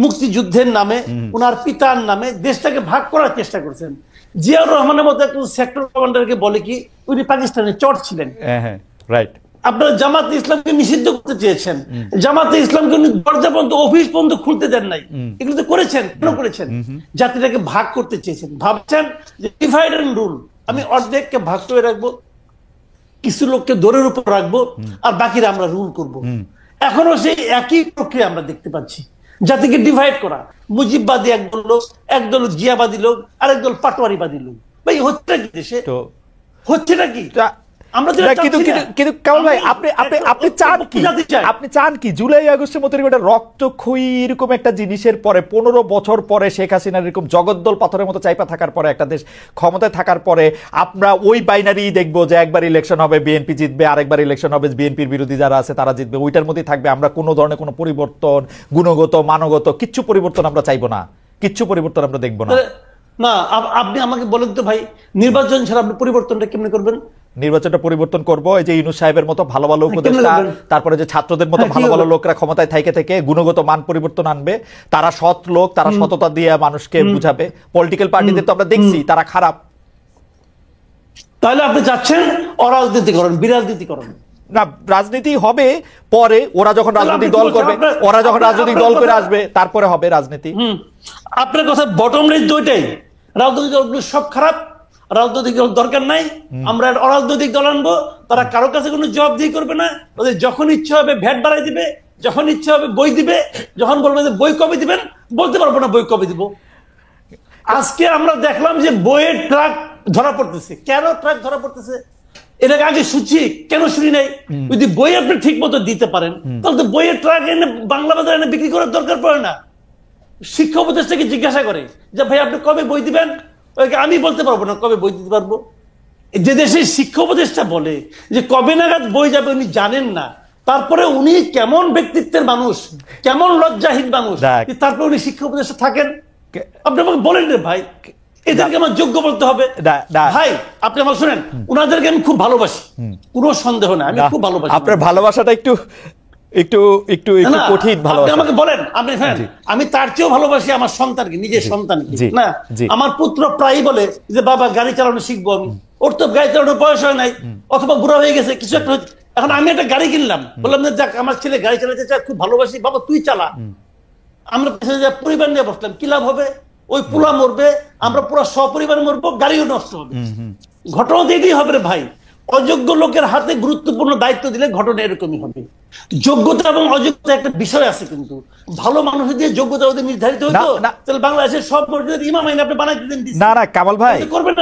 মুক্তিযুদ্ধের নামে, ওনার পিতার নামে দেশটাকে ভাগ করার চেষ্টা করছেন। জিয়াউর রহমানের মতো একজন সেক্টর কমান্ডারকে বলে কি উনি পাকিস্তানে চর ছিলেন। রাইট। আপনারা জামাতে ইসলামকে নিষিদ্ধ করতে চেয়েছেন, জামাতে ইসলামকে উনি দরজা পর্যন্ত, অফিস পর্যন্ত খুলতে দেন নাই। এগুলো তো করেছেন, কেন করেছেন? জাতিটাকে ভাগ করতে চেয়েছেন, ভাবছেন যে ডিভাইড এন্ড রুল, আমি অর্ধেককে ভাগ করে রাখবো, কিছু লোককে দৌড়ের উপর রাখবো, আর বাকিরা আমরা রুল করব। এখনো সেই একই প্রক্রিয়া আমরা দেখতে পাচ্ছি, জাতিকে ডিভাইড করা। মুজিববাদী একদল লোক, একদল জিয়াবাদী লোক, আরেকদল পাটোয়ারিবাদী লোক। ভাই হচ্ছে কি দেশে? হচ্ছেটা কি? কিন্তু কামাল ভাই, আপনি চান কি জুলাই আগস্টের মতো একটা রক্তক্ষয়ী এরকম একটা জিনিসের পরে 15 বছর পরে শেখ হাসিনার এরকম জগদ্দল পাথরের মতো চাইপা থাকার পরে একটা দেশ ক্ষমতায় থাকার পরে আমরা ওই বাইনারি দেখবো যে একবার ইলেকশন হবে বিএনপি জিতবে, আরেকবার ইলেকশন হবে বিএনপির বিরোধী যারা আছে তারা জিতবে, ওইটার মধ্যেই থাকবে। আমরা কোনো ধরনের কোনো পরিবর্তন, গুণগত মানগত কিচ্ছু পরিবর্তন আমরা চাইবো না, কিচ্ছু পরিবর্তন আমরা দেখবো না। না, আপনি আমাকে বলেন তো ভাই, নির্বাচন ছাড়া আপনি পরিবর্তনটা কেমনে করবেন? নির্বাচনটা পরিবর্তন করবো এই যে ইউনূস সাহেবের মতো ভালো ভালো উপদেষ্টা, তারপরে যে ছাত্রদের মতো ভালো ভালো লোকরা ক্ষমতায় থেকে গুণগত মান পরিবর্তন আনবে। তারা সৎ লোক, তারা সততা দিয়ে মানুষকে বুঝাবে। পলিটিক্যাল পার্টিদের তো আমরা দেখছি তারা খারাপ। তাহলে আপনি চাচ্ছেন অরাজনীতিকরণ, বিরাজনীতিকরণ? না, রাজনীতি হবে পরে, ওরা যখন রাজনৈতিক দল করবে, ওরা যখন রাজনৈতিক দল করে আসবে তারপরে হবে রাজনীতি। আপনার কথা বটম লাইন দুইটাই, রাজনৈতিক দলগুলো সব খারাপ, রাজনৈতিক দল দরকার নাই, আমরা অরাজনৈতিক দল আনবো, তারা কারো কাছে কোনো জবাবদিহি করবে না, ওদের যখন ইচ্ছা হবে ভ্যাট বাড়াই দিবে, যখন ইচ্ছা হবে বই দিবে, যখন বলবে যে বই কবে দিবেন বলতে পারবো না বই কবে দিব। আজকে আমরা দেখলাম যে বইয়ের ট্রাক ধরা পড়তেছে। কেন ট্রাক ধরা পড়তেছে? এটাকে আগে শুনছি, কেন শুনি নাই? যদি বই আপনি ঠিক মতো দিতে পারেন তাহলে তো বইয়ের ট্রাক এনে বাংলা বাজারে এনে বিক্রি করার দরকার পড়ে না। শিক্ষা উপদেষ্টাকে জিজ্ঞাসা করে যে ভাই আপনি কবে বই দিবেন, আমি বলতে পারবো না কবে বই দিতে পারবো। যে দেশে শিক্ষা উপদেষ্টা বলে যে কবে নাগাদ বই যাবে উনি জানেন না, তারপরে উনি কেমন ব্যক্তিত্বের মানুষ, কেমন লজ্জাহীন মানুষ, তারপরে উনি শিক্ষা উপদেষ্টা থাকেন? আপনি আমাকে বলেন রে ভাই, এদেরকে আমার যোগ্য বলতে হবে? ভাই আপনি আমার শুনেন, উনাদেরকে আমি খুব ভালোবাসি, কোনো সন্দেহ না, আমি খুব ভালোবাসি। আপনার ভালোবাসাটা একটু একটু একটু একটু কঠিন ভালোবাসা। আমাকে বলেন, আপনি আমি তার চেয়েও ভালোবাসি আমার সন্তানকে, নিজের সন্তানকে। না, আমার পুত্র প্রায়ই বলে যে বাবা গাড়ি চালানো শিখবো আমি, ওর তো গাড়ি চালানোর বয়স হয় নাই, অথবা বুড়া হয়ে গেছে, কিছু একটা হচ্ছে। এখন আমি একটা গাড়ি কিনলাম, বললাম যে যাক আমার ছেলে গাড়ি চালাতে চায়, খুব ভালোবাসি, বাবা তুই চালা। আমরা পরিবার নিয়ে বসলাম, কি লাভ হবে? ওই পোলা মরবে, আমরা পুরো সপরিবার মরবো, গাড়িও নষ্ট হবে। ঘটনা এটাই হবে রে ভাই। অযোগ্য লোকের হাতে গুরুত্বপূর্ণ দায়িত্ব দিলে ঘটনা এরকমই হবে। যোগ্যতা এবং অযোগ্যতা একটা বিষয় আছে, কিন্তু ভালো মানুষ দিয়ে যোগ্যতা ওদের নির্ধারিত হতো তাহলে বাংলাদেশের সব মসজিদের ইমাম আইন আপনি বানাই দিতেন। না না কামাল ভাই,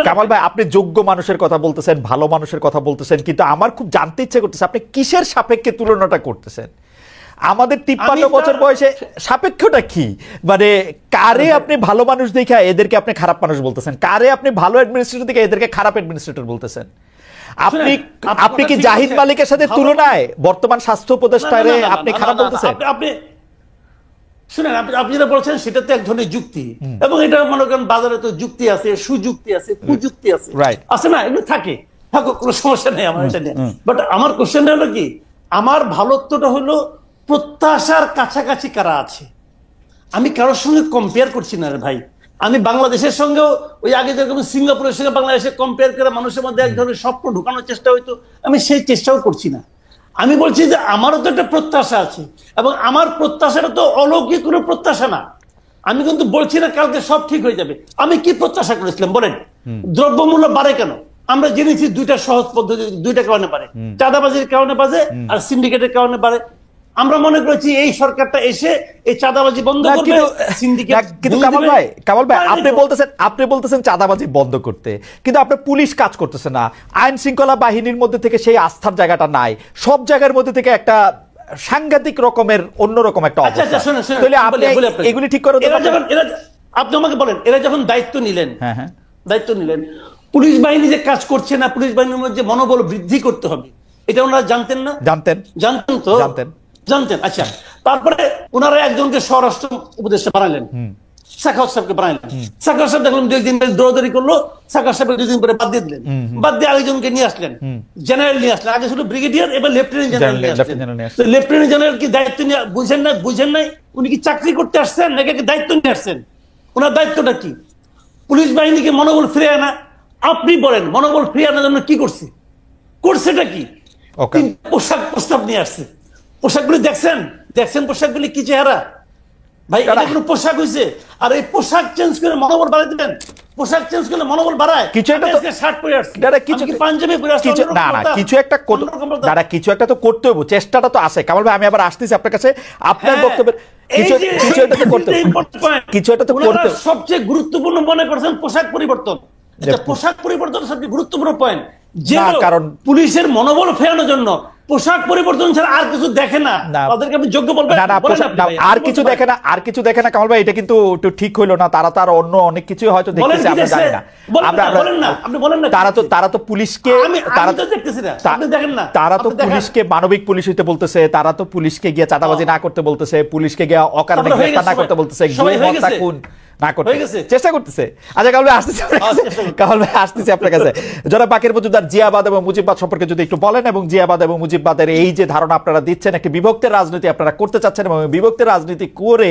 কামাল ভাই আপনি যোগ্য মানুষের কথা বলতেছেন, ভালো মানুষের কথা বলতেছেন, কিন্তু আমার খুব জানতে ইচ্ছে করতেছে আপনি কিসের সাপেক্ষে তুলনাটা করতেছেন? আমাদের 53 বছর বয়সে সাপেক্ষটা কি? মানে কারে আপনি ভালো মানুষ দেখে এদেরকে আপনি খারাপ মানুষ বলতেছেন, কারে আপনি ভালো অ্যাডমিনিস্ট্রেটর দেখে এদেরকে খারাপ অ্যাডমিনিস্ট্রেটর বলতেছেন? আপনি কি জাহিদ মালিকের সাথে তুলনায় বর্তমান স্বাস্থ্য উপদেষ্টারে আপনি খারাপ বলতেছেন? আপনি শুনেন, আপনি যেটা বলছেন সেটা তো এক ধরনের যুক্তি, এবং এটা মনে করেন বাজারে তো যুক্তি আছে, সুযুক্তি আছে, কুযুক্তি আছে, আছে না? এগুলো থাকে, কোনো সমস্যা নেই আমার এটা নিয়ে। বাট আমার কোশ্চেনটা হলো কি, আমার ভালোত্বটা হলো প্রত্যাশার কাছাকাছি কারা আছে। আমি কারোর সঙ্গে কম্পেয়ার করছি না রে ভাই। আমি বাংলাদেশের সঙ্গেও ওই আগে যেরকম সিঙ্গাপুরের সঙ্গে বাংলাদেশে কম্পেয়ার করে মানুষের মধ্যে এক ধরনের স্বপ্ন ঢুকানোর চেষ্টা হইতো, আমি সেই চেষ্টাও করছি না। আমি বলছি যে আমারও তো একটা প্রত্যাশা আছে, এবং আমার প্রত্যাশাটা তো অলৌকিক কোনো প্রত্যাশা না। আমি কিন্তু বলছি না কালকে সব ঠিক হয়ে যাবে। আমি কি প্রত্যাশা করেছিলাম বলেন? দ্রব্যমূল্য বাড়ে কেন? আমরা জেনেছি দুইটা সহজ পদ্ধতি, দুইটা কারণে বাড়ে, চাঁদাবাজির কারণে বাড়ে আর সিন্ডিকেটের কারণে বাড়ে। আমরা মনে করেছি এই সরকারটা এসে এই চাঁদাবাজি বন্ধ করবে, সিন্ডিকেট। কিন্তু কামাল ভাই আপনি বলতেছেন চাঁদাবাজি বন্ধ করতে, কিন্তু আপনি পুলিশ কাজ করতেছে না, আইন শৃঙ্খলা বাহিনীর মধ্যে থেকে সেই আস্থার জায়গাটা নাই, সব জায়গার মধ্যে থেকে একটা সাংঘাতিক রকমের অন্যরকম একটা অবস্থা। তাহলে আপনি এগুলি ঠিক করে আপনি আমাকে বলেন, এরা যখন দায়িত্ব নিলেন পুলিশ বাহিনী যে কাজ করছে না, পুলিশ বাহিনীর মধ্যে মনোবল বৃদ্ধি করতে হবে, এটা ওনারা জানতেন না? জানতেন তো, জানতেন। আচ্ছা, তারপরে ওনারা একজনকে স্বরাষ্ট্র উপদেষ্টা বানালেন, সাখাওয়াত সাহেবকে বানাইলেন। সাখাওয়াত সাহেব দেখলাম 2 দিন দৌড়াদৌড়ি করলো, সাখাওয়াত সাহেব 2 দিন পরে বাদ দিয়ে দিলেন, বাদ দিয়ে আরেকজনকে নিয়ে আসলেন, জেনারেল নিয়ে আসলেন। আগে ছিল ব্রিগেডিয়ার, এবার লেফটেন্যান্ট জেনারেল নিয়ে আসলেন। তো লেফটেন্যান্ট জেনারেল কি দায়িত্ব নিয়ে বুঝেন নাই উনি কি চাকরি করতে আসছেন নাকি দায়িত্ব নিয়ে আসছেন? ওনার দায়িত্বটা কি? পুলিশ বাহিনীকে মনোবল ফিরে আনা। আপনি বলেন মনোবল ফিরে আনার জন্য কি করছেটা কি? পোশাক প্রস্তাব নিয়ে আসছে। পোশাকগুলি দেখছেন পোশাকগুলি কি চেহারা ভাই? এটা কোনো পোশাক হয়েছে? আর এই পোশাক চেঞ্জ করে মনোবল বাড়াই দিবেন? পোশাক চেঞ্জ করলে মনোবল বাড়ায়? কিছু একটা শার্ট পরে আসছে, পাঞ্জাবি পরে আসছে, না কিছু একটা দাদা কিছু একটা তো করতে হবে, চেষ্টাটা তো আছে। কামাল ভাই আমি আবার আসতেছি আপনার কাছে, আপনার বক্তব্যের কিছু একটা তো করতে। সবচেয়ে গুরুত্বপূর্ণ মনে করছেন পোশাক পরিবর্তন। পোশাক পরিবর্তন সবচেয়ে গুরুত্বপূর্ণ পয়েন্ট, যে কারণ পুলিশের মনোবল ফেরানোর জন্য পোশাক পরিবর্তন ছাড়া আর কিছু দেখে না। তাদেরকে আপনি যোগ্য বলবেন? আর কিছু দেখে না কামাল ভাই, এটা কিন্তু একটু ঠিক হইলো না। তারা তার অন্য অনেক কিছু হয়তো দেখতেছে, আমরা জানি না। তারা তো পুলিশকে তারা তো পুলিশকে মানবিক পুলিশ হইতে বলতেছে, তারা তো পুলিশকে গিয়ে চাঁদাবাজি না করতে বলতেছে, পুলিশকে গিয়ে অকারণে গ্রেফতার না করতে বলতেছে, না করতে চেষ্টা করতেছে। আচ্ছা কামাল ভাই আসতেছে আপনার কাছে। যারা বাকের মজুমদার জিয়াবাদ এবং মুজিববাদ সম্পর্কে যদি একটু বলেন, এবং জিয়াবাদ এবং মুজিববাদের এই যে ধারণা আপনারা দিচ্ছেন, একটি বিভক্তের রাজনীতি আপনারা করতে চাচ্ছেন, এবং বিভক্তের রাজনীতি করে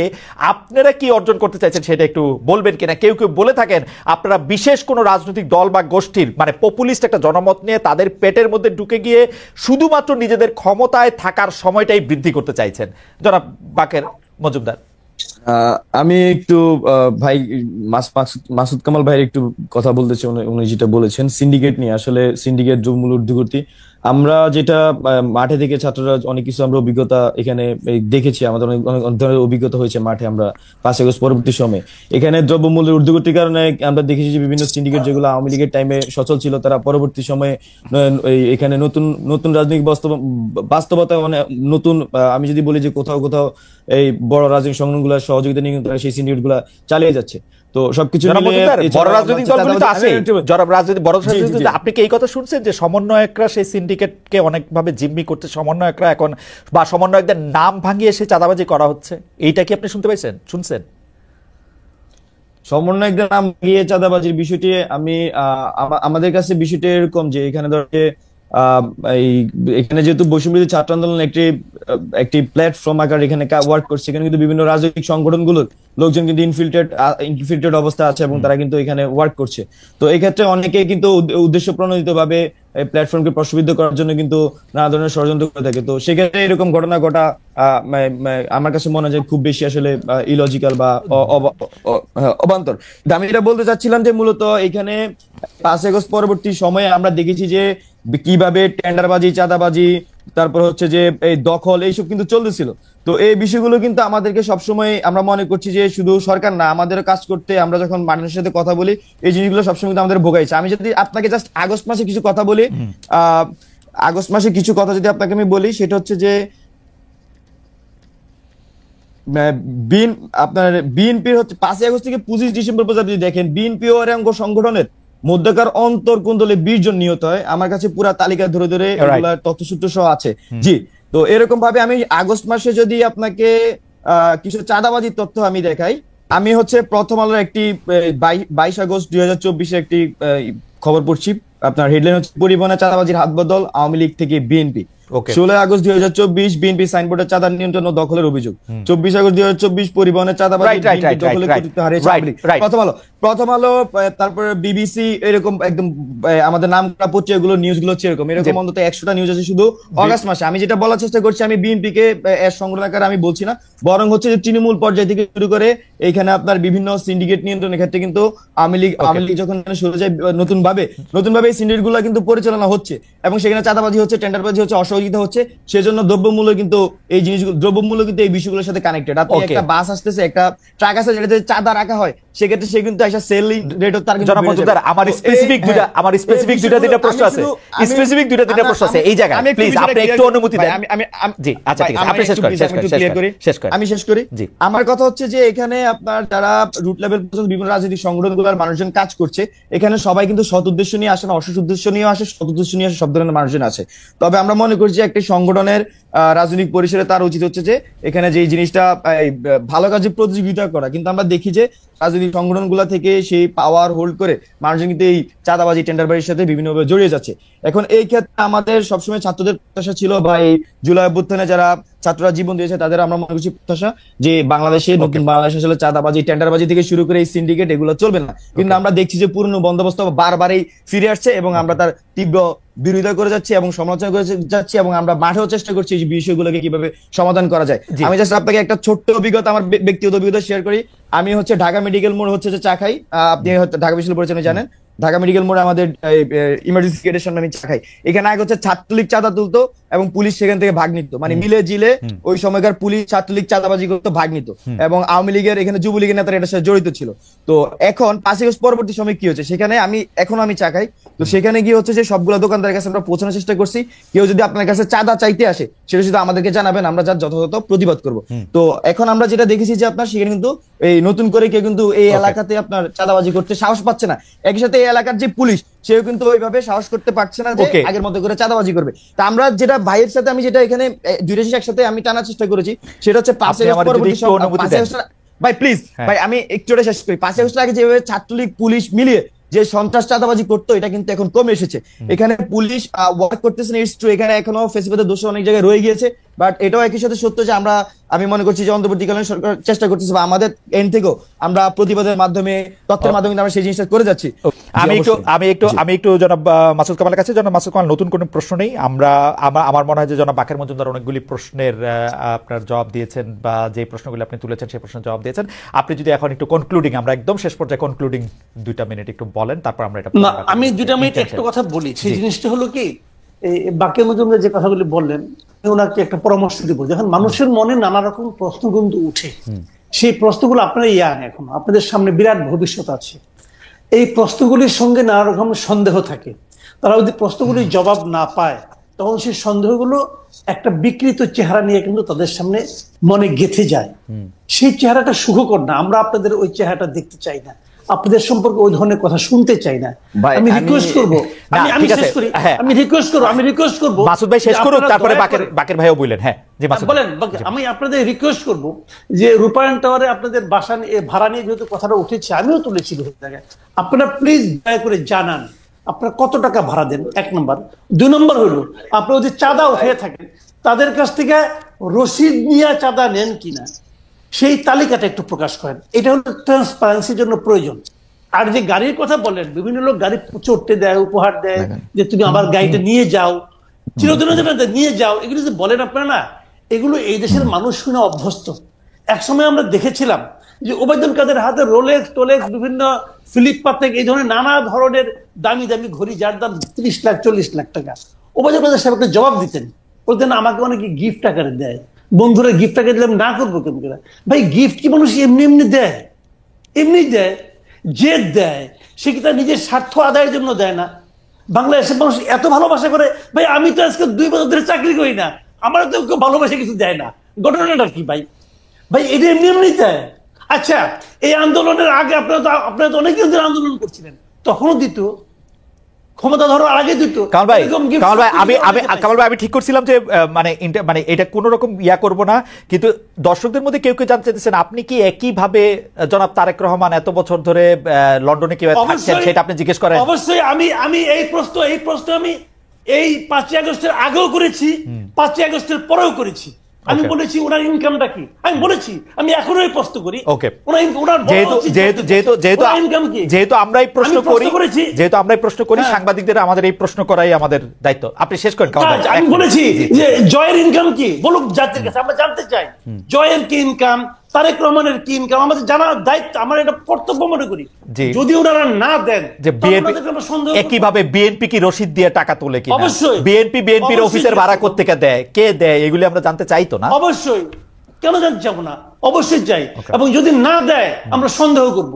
আপনারা কি অর্জন করতে চাইছেন সেটা একটু বলবেন কিনা? কেউ বলে থাকেন আপনারা বিশেষ কোনো রাজনৈতিক দল বা গোষ্ঠীর মানে পপুলিস্ট একটা জনমত নিয়ে তাদের পেটের মধ্যে ঢুকে গিয়ে শুধুমাত্র নিজেদের ক্ষমতায় থাকার সময়টাই বৃদ্ধি করতে চাইছেন। জনাব বাকের মজুমদার। আমি একটু ভাই মাসুদ কামাল ভাইয়ের একটু কথা বলতে চাই। উনি যেটা বলেছেন সিন্ডিকেট নিয়ে, আসলে সিন্ডিকেট মূল ঊর্ধ্বগতি আমরা যেটা মাঠে থেকে ছাত্ররা অনেক কিছু আমরা অভিজ্ঞতা এখানে দেখেছি, আমাদের অনেক ধরনের অভিজ্ঞতা হয়েছে মাঠে। আমরা 5 আগস্ট পরবর্তী সময়ে এখানে দ্রব্যমূল্যের ঊর্ধ্বগতির কারণে আমরা দেখেছি যে বিভিন্ন সিন্ডিকেট যেগুলো আওয়ামী লীগের টাইমে সচল ছিল, তারা পরবর্তী সময়ে এখানে নতুন রাজনৈতিক বাস্তবতা মানে নতুন, আমি যদি বলি যে কোথাও এই বড় রাজনৈতিক সংগঠনগুলোর সহযোগিতা নিয়ে তারা সেই সিন্ডিকেট গুলা চালিয়ে যাচ্ছে। তো সবকিছু আপনি কি এই কথা শুনছেন যে সমন্বয়করা সেই সিন্ডিকেটকে অনেকভাবে জিম্মি করতে, সমন্বয়করা এখন বা সমন্বয়কদের নাম ভাঙিয়ে সে চাঁদাবাজি করা হচ্ছে, এইটা কি আপনি শুনছেন? সমন্বয়কদের নাম ভাঙিয়ে চাঁদাবাজির বিষয়টি আমাদের কাছে বিষয়টি এরকম যে এখানে ধরে এখানে যেহেতু বৈষম্যবিরোধী ছাত্র আন্দোলন একটি প্ল্যাটফর্ম আকার এখানে ওয়ার্ক করছে, এখানে কিন্তু বিভিন্ন রাজনৈতিক সংগঠনগুলোর লোকজন কিন্তু ইনফিল্ট্রেট অবস্থা আছে এবং তারা কিন্তু এখানে ওয়ার্ক করছে। তো এই ক্ষেত্রে অনেকে কিন্তু উদ্দেশ্য প্রণোদিত ভাবে এই প্ল্যাটফর্মকে প্রশ্নবিদ্ধ করার জন্য কিন্তু নানা ধরনের ষড়যন্ত্র করে থাকে। তো সেক্ষেত্রে এরকম ঘটনা ঘটা আমার কাছে মনে হয় খুব বেশি আসলে ইলজিক্যাল বা অবান্তর। আমি যেটা বলতে চাচ্ছিলাম যে মূলত এখানে 5 আগস্ট পরবর্তী সময়ে আমরা দেখেছি যে কিভাবে টেন্ডারবাজি, চাঁদাবাজি, তারপর হচ্ছে যে এই দখল, এইসব কিন্তু চলতেছিল। তো এই বিষয়গুলো কিন্তু আমাদেরকে সবসময় আমরা মনে করছি যে শুধু সরকার না, আমাদেরও কাজ করতে, আমরা যখন মানুষের সাথে কথা বলি এই জিনিসগুলো সবসময় কিন্তু আমাদের ভোগাইছে। আমি যদি আপনাকে জাস্ট আগস্ট মাসে কিছু কথা বলি, আগস্ট মাসে কিছু কথা যদি আপনাকে আমি বলি, সেটা হচ্ছে যে আপনার বিএনপির হচ্ছে 5 আগস্ট থেকে 25 ডিসেম্বর পর্যন্ত যদি দেখেন বিএনপি ও অঙ্গ সংগঠনের মধ্যকার অন্তর কুন্দলে 20 জন নিহত হয়। আমার কাছে পুরা তালিকা ধরে তথ্যসূত্র সহ আছে। জি, তো এরকম ভাবে আমি আগস্ট মাসে যদি আপনাকে কিছু চাঁদাবাজির তথ্য আমি দেখাই, আমি হচ্ছে প্রথম আলোর একটি 22 আগস্ট 2024 একটি খবর পড়ছি। আপনার হেডলাইন হচ্ছে পরিবহনে চাঁদাবাজির হাত বদল আওয়ামী লীগ থেকে বিএনপি। 16 আগস্ট 2024 বিএনপি সাইনবোর্ডের চাঁদা নিয়ন্ত্রণ ও দখলের অভিযোগ। 24 আগস্ট 2024 পরিবহনের চাঁদাবাজি দখলের কর্তৃত্ব হারিয়েছে আওয়ামী লীগ। প্রথম আলো, তারপরে বিবিসি, এরকম একদম আমাদের নাম করা পত্রিকাগুলো নিউজগুলো হচ্ছে এরকম অন্তত 100টা নিউজ আছে শুধু অগাস্ট মাসে। আমি যেটা বলার চেষ্টা করছি, আমি বিএনপি কে এর সংগ্রহ আকারে আমি বলছি না, বরং হচ্ছে যে তৃণমূল পর্যায় থেকে শুরু করে এইখানে আপনার বিভিন্ন সিন্ডিকেট নিয়ন্ত্রণের ক্ষেত্রে কিন্তু আওয়ামী লীগ যখন শুরু যায় নতুন ভাবে এই সিন্ডিকেট গুলো কিন্তু পরিচালনা হচ্ছে এবং সেখানে চাঁদাবাজি হচ্ছে, টেন্ডারবাজি হচ্ছে, অসহযোগিতা হচ্ছে। সেজন্য দ্রব্যমূল্য কিন্তু এই জিনিসগুলো, দ্রব্যমূল্য কিন্তু এই বিষয়গুলোর সাথে কানেক্টেড। আপনি একটা বাস আসতেছে, একটা ট্রাক আছে যেটাতে চাঁদা রাখা হয়, সেক্ষেত্রে সে কিন্তু একটা সেল রেট তার কিন্তু জনাব মজুমদার, আমার স্পেসিফিক দুইটা প্রশ্ন আছে, স্পেসিফিক দুইটা প্রশ্ন আছে এই জায়গায়, প্লিজ আপনি একটু অনুমতি দেন। জি আচ্ছা ঠিক আছে, আপনি শেষ করেন। আমি শেষ করি। আমার কথা হচ্ছে যে এখানে আপনার যারা রুট লেভেল পর্যন্ত বিভিন্ন রাজনৈতিক সংগঠনগুলোর মানুষজন কাজ করছে, এখানে সবাই কিন্তু সৎ উদ্দেশ্য নিয়ে আসে না, অসৎ উদ্দেশ্য নিয়ে আসে, সৎ উদ্দেশ্য নিয়ে আসে, সব ধরনের মানুষজন আছে। তবে আমরা মনে করি যে একটি সংগঠনের রাজনৈতিক পরিসরে তার উচিত হচ্ছে যে এখানে যে জিনিসটা ভালো কাজে প্রতিযোগিতা করা, কিন্তু আমরা দেখি যে রাজনৈতিক সংগঠনগুলো থেকে সেই পাওয়ার হোল্ড করে মানুষজন কিন্তু এই চাঁদাবাজি টেন্ডারবাজির সাথে বিভিন্নভাবে জড়িয়ে যাচ্ছে। এখন এই ক্ষেত্রে আমাদের সবসময় ছাত্রদের প্রত্যাশা ছিল, বা এই জুলাই অভ্যুত্থানে যারা ছাত্ররা জীবন দিয়েছে তাদের আমরা মনে করছি প্রত্যাশা যে বাংলাদেশে নতুন বাংলাদেশ আসলে চাঁদাবাজি টেন্ডারবাজি থেকে শুরু করে এই সিন্ডিকেট এগুলো চলবে না। কিন্তু আমরা দেখছি যে পুরনো বন্দোবস্ত বারবারই ফিরে আসছে এবং আমরা তার তীব্র বিরোধিতা করে যাচ্ছি এবং সমালোচনা করে যাচ্ছি এবং আমরা মাঠেও চেষ্টা করছি এই বিষয়গুলোকে কিভাবে সমাধান করা যায়। আমি জাস্ট আপনাকে একটা ছোট্ট অভিজ্ঞতা, আমার ব্যক্তিগত অভিজ্ঞতা শেয়ার করি। আমি হচ্ছে ঢাকা মেডিকেল মোড় হচ্ছে যে চা খাই, আপনি হয়তো ঢাকা বিশ্ববিদ্যালয় পরিচালনা জানেন, ঢাকা মেডিকেল মোড়ে আমাদের ইমার্জেন্সি গেটের সামনে আমি চা খাই। এখানে আগে হচ্ছে ছাত্রলীগ চাঁদা তুলতো এবং পুলিশ সেখান থেকে ভাগ নিত, মানে মিলে জিলে ওই সময়কার পুলিশ ছাত্রলীগ চাঁদাবাজি করতো, ভাগ নিত, এবং আওয়ামী লীগের এখানে যুবলীগের নেতারা এটার সাথে জড়িত ছিল। তো এখন 5 আগস্ট পরবর্তী সময় কি হচ্ছে, সেখানে আমি চা খাই, তো সেখানে গিয়ে হচ্ছে যে সবগুলো দোকানদারের কাছে আমরা পৌঁছানোর চেষ্টা করছি, কেউ যদি আপনার কাছে চাঁদা চাইতে আসে সেটা শুধু আমাদেরকে জানাবেন, আমরা যার যথাযথ প্রতিবাদ করব। তো এখন আমরা যেটা দেখেছি যে আপনার সেখানে কিন্তু এই নতুন করে কেউ কিন্তু এই এলাকাতে আপনার চাঁদাবাজি করতে সাহস পাচ্ছে না, একই সাথে এই এলাকার যে পুলিশ সেও কিন্তু ওইভাবে সাহস করতে পারছে না যে আগের মতো করে চাঁদাবাজি করবে। তা আমরা যেটা ভাইয়ের সাথে আমি যেটা এখানে দুইটা জিনিস একসাথে আমি টানার চেষ্টা করেছি, সেটা হচ্ছে 5 আগস্ট পরবর্তী ভাই প্লিজ ভাই আমি একটু শেষ করি। 5 আগস্ট আগে যেভাবে ছাত্রলীগ পুলিশ মিলিয়ে যে সন্ত্রাস চাঁদাবাজি করতো এটা কিন্তু এখন কমে এসেছে। এখানে পুলিশ ওয়ার্ক করতেছে না, ইটস ট্রু, এখানে এখনো ফেসিবাদের দোষ অনেক জায়গায় রয়ে গিয়েছে, বাট এটাও একই সাথে সত্য যে আমি মনে করছি যে অন্তর্বর্তীকালীন সরকার চেষ্টা করতেছে, বা আমাদের এন্ড থেকেও আমরা প্রতিবাদের মাধ্যমে তথ্যের মাধ্যমে আমরা সেই জিনিসটা করে যাচ্ছি। আমি একটু জনাব মাসুদ কামালের কাছে, জনাব মাসুদ কামাল নতুন কোনো প্রশ্ন নেই, আমার মনে হয় যে জনাব বাকের মজুমদার অনেকগুলি প্রশ্নের আপনার জবাব দিয়েছেন, বা যে প্রশ্নগুলি আপনি তুলেছেন সেই প্রশ্নের জবাব দিয়েছেন। আপনি যদি এখন একটু কনক্লুডিং, আমরা একদম শেষ পর্যায়ে কনক্লুডিং 2 মিনিট একটু বলেন, তারপর আমরা এটা আমি 2 মিনিট একটা কথা বলি। সেই জিনিসটা হলো কি, বাকের মজুমদার যে কথাগুলি বললেন, ওনাকে একটা পরামর্শ দিব। যখন মানুষের মনে নানা রকম প্রশ্ন কিন্তু উঠে, সেই প্রশ্নগুলো আপনারা ইয়াং, এখন আপনাদের সামনে বিরাট ভবিষ্যৎ আছে, এই প্রশ্নগুলির সঙ্গে নানা রকম সন্দেহ থাকে, তারা যদি প্রশ্নগুলির জবাব না পায় তখন সেই সন্দেহগুলো একটা বিকৃত চেহারা নিয়ে কিন্তু তাদের সামনে মনে গেঁথে যায়। সেই চেহারাটা সুখকর না, আমরা আপনাদের ওই চেহারাটা দেখতে চাই না, আপনাদের সম্পর্কে ওই ধরনের কথা শুনতে চাই না। আমি রিকোয়েস্ট করবো, আমি রিকোয়েস্ট করবো মাসুদ ভাই শেষ করুক, তারপরে বাকের ভাইও বললেন। হ্যাঁ বলেন। আমি আপনাদের রিকোয়েস্ট করবো যে রূপায়ণ টাওয়ারে আপনাদের বাসা ভাড়া নিয়ে যেহেতু কথাটা উঠেছে, আমিও তুলেছি জায়গায়, আপনারা প্লিজ দয়া করে জানান আপনারা কত টাকা ভাড়া দেন, 1 নম্বর। 2 নম্বর হলো আপনারা যদি চাঁদা উঠে থাকেন তাদের কাছ থেকে রসিদ নিয়ে চাঁদা নেন কিনা সেই তালিকাটা একটু প্রকাশ করেন। এটা হলো ট্রান্সপারেন্সির জন্য প্রয়োজন। আর যে গাড়ির কথা বলেন, বিভিন্ন লোক গাড়ি চড়তে দেয়, উপহার দেয়, যে তুমি আমার গাড়িটা নিয়ে যাও, চিরদিনের জন্য নিয়ে যাও, এগুলো যে বলেন আপনারা না, এগুলো এই দেশের মানুষ শুনে অভ্যস্ত। একসময় আমরা দেখেছিলাম যে ওবায়দুল কাদের হাতে রোলেক্স টোলেক্স, বিভিন্ন ফিলিপ পাতেক, এই ধরনের নানা ধরনের দামি দামি ঘড়ি, যার দাম 30 লাখ 40 লাখ টাকা। ওবায়দুল কাদের সাহেবকে জবাব দিতেন, বলতেন আমাকে অনেকে গিফট আকারে দেয়, বন্ধুরা গিফট আকারে দিলাম, না করবো কেমন করে? ভাই গিফট কি মানুষ এমনি এমনি দেয়? এমনি দেয়? যে দেয় সে কি তার নিজের স্বার্থ আদায়ের জন্য দেয় না? বাংলাদেশের মানুষ এত ভালোবাসা করে, ভাই আমি তো আজকে 2 বছর ধরে চাকরি করি না, আমার তো কেউ ভালোবাসা কিছু দেয় না, ঘটনাটা কি ভাই? ভাই এটা এমনি এমনি দেয়? আচ্ছা, এই আন্দোলনের আগে আপনারা তো অনেক দিন আন্দোলন করছিলেন, তখনও দিত, ক্ষমতা ধরার আগে দিত। কামাল ভাই আমি ঠিক করছিলাম যে মানে এটা কোন রকম ইয়া করব না, কিন্তু দর্শকদের মধ্যে কেউ কেউ জানতে চাইছেন আপনি কি একইভাবে জনাব তারেক রহমান এত বছর ধরে লন্ডনে কিভাবে থাকছেন সেটা আপনি জিজ্ঞেস করেন? অবশ্যই আমি এই প্রশ্ন আমি এই 5 আগস্টের আগেও করেছি, 5 আগস্টের পরেও করেছি। আমি বলেছি ওনার ইনকামটা কি, আমি বলেছি, আমি এখনো প্রশ্ন করি যেহেতু আমরাই প্রশ্ন করি, সাংবাদিকদের আমাদের এই প্রশ্ন করাই আমাদের দায়িত্ব। আপনি শেষ করেন। আমি বলেছি যে জয়ের ইনকাম কি, বলুক জাতির কাছে, আমরা জানতে চাই জয়ের কি ইনকাম, তারেক রহমানের কি ইনকাম, আমাদের জানার দায়িত্ব, আমরা এটা কর্তব্য মনে করি। যদি ওনারা না দেন যে একইভাবে বিএনপি কি রসিদ দিয়ে টাকা তোলে কিনা, অবশ্যই বিএনপির অফিসের ভাড়া কোত্থেকে দেয়, কে দেয়, এগুলি আমরা জানতে চাই তো না? অবশ্যই, কেন জানতে চাবো না, অবশ্যই চাই। এবং যদি না দেয় আমরা সন্দেহ করব,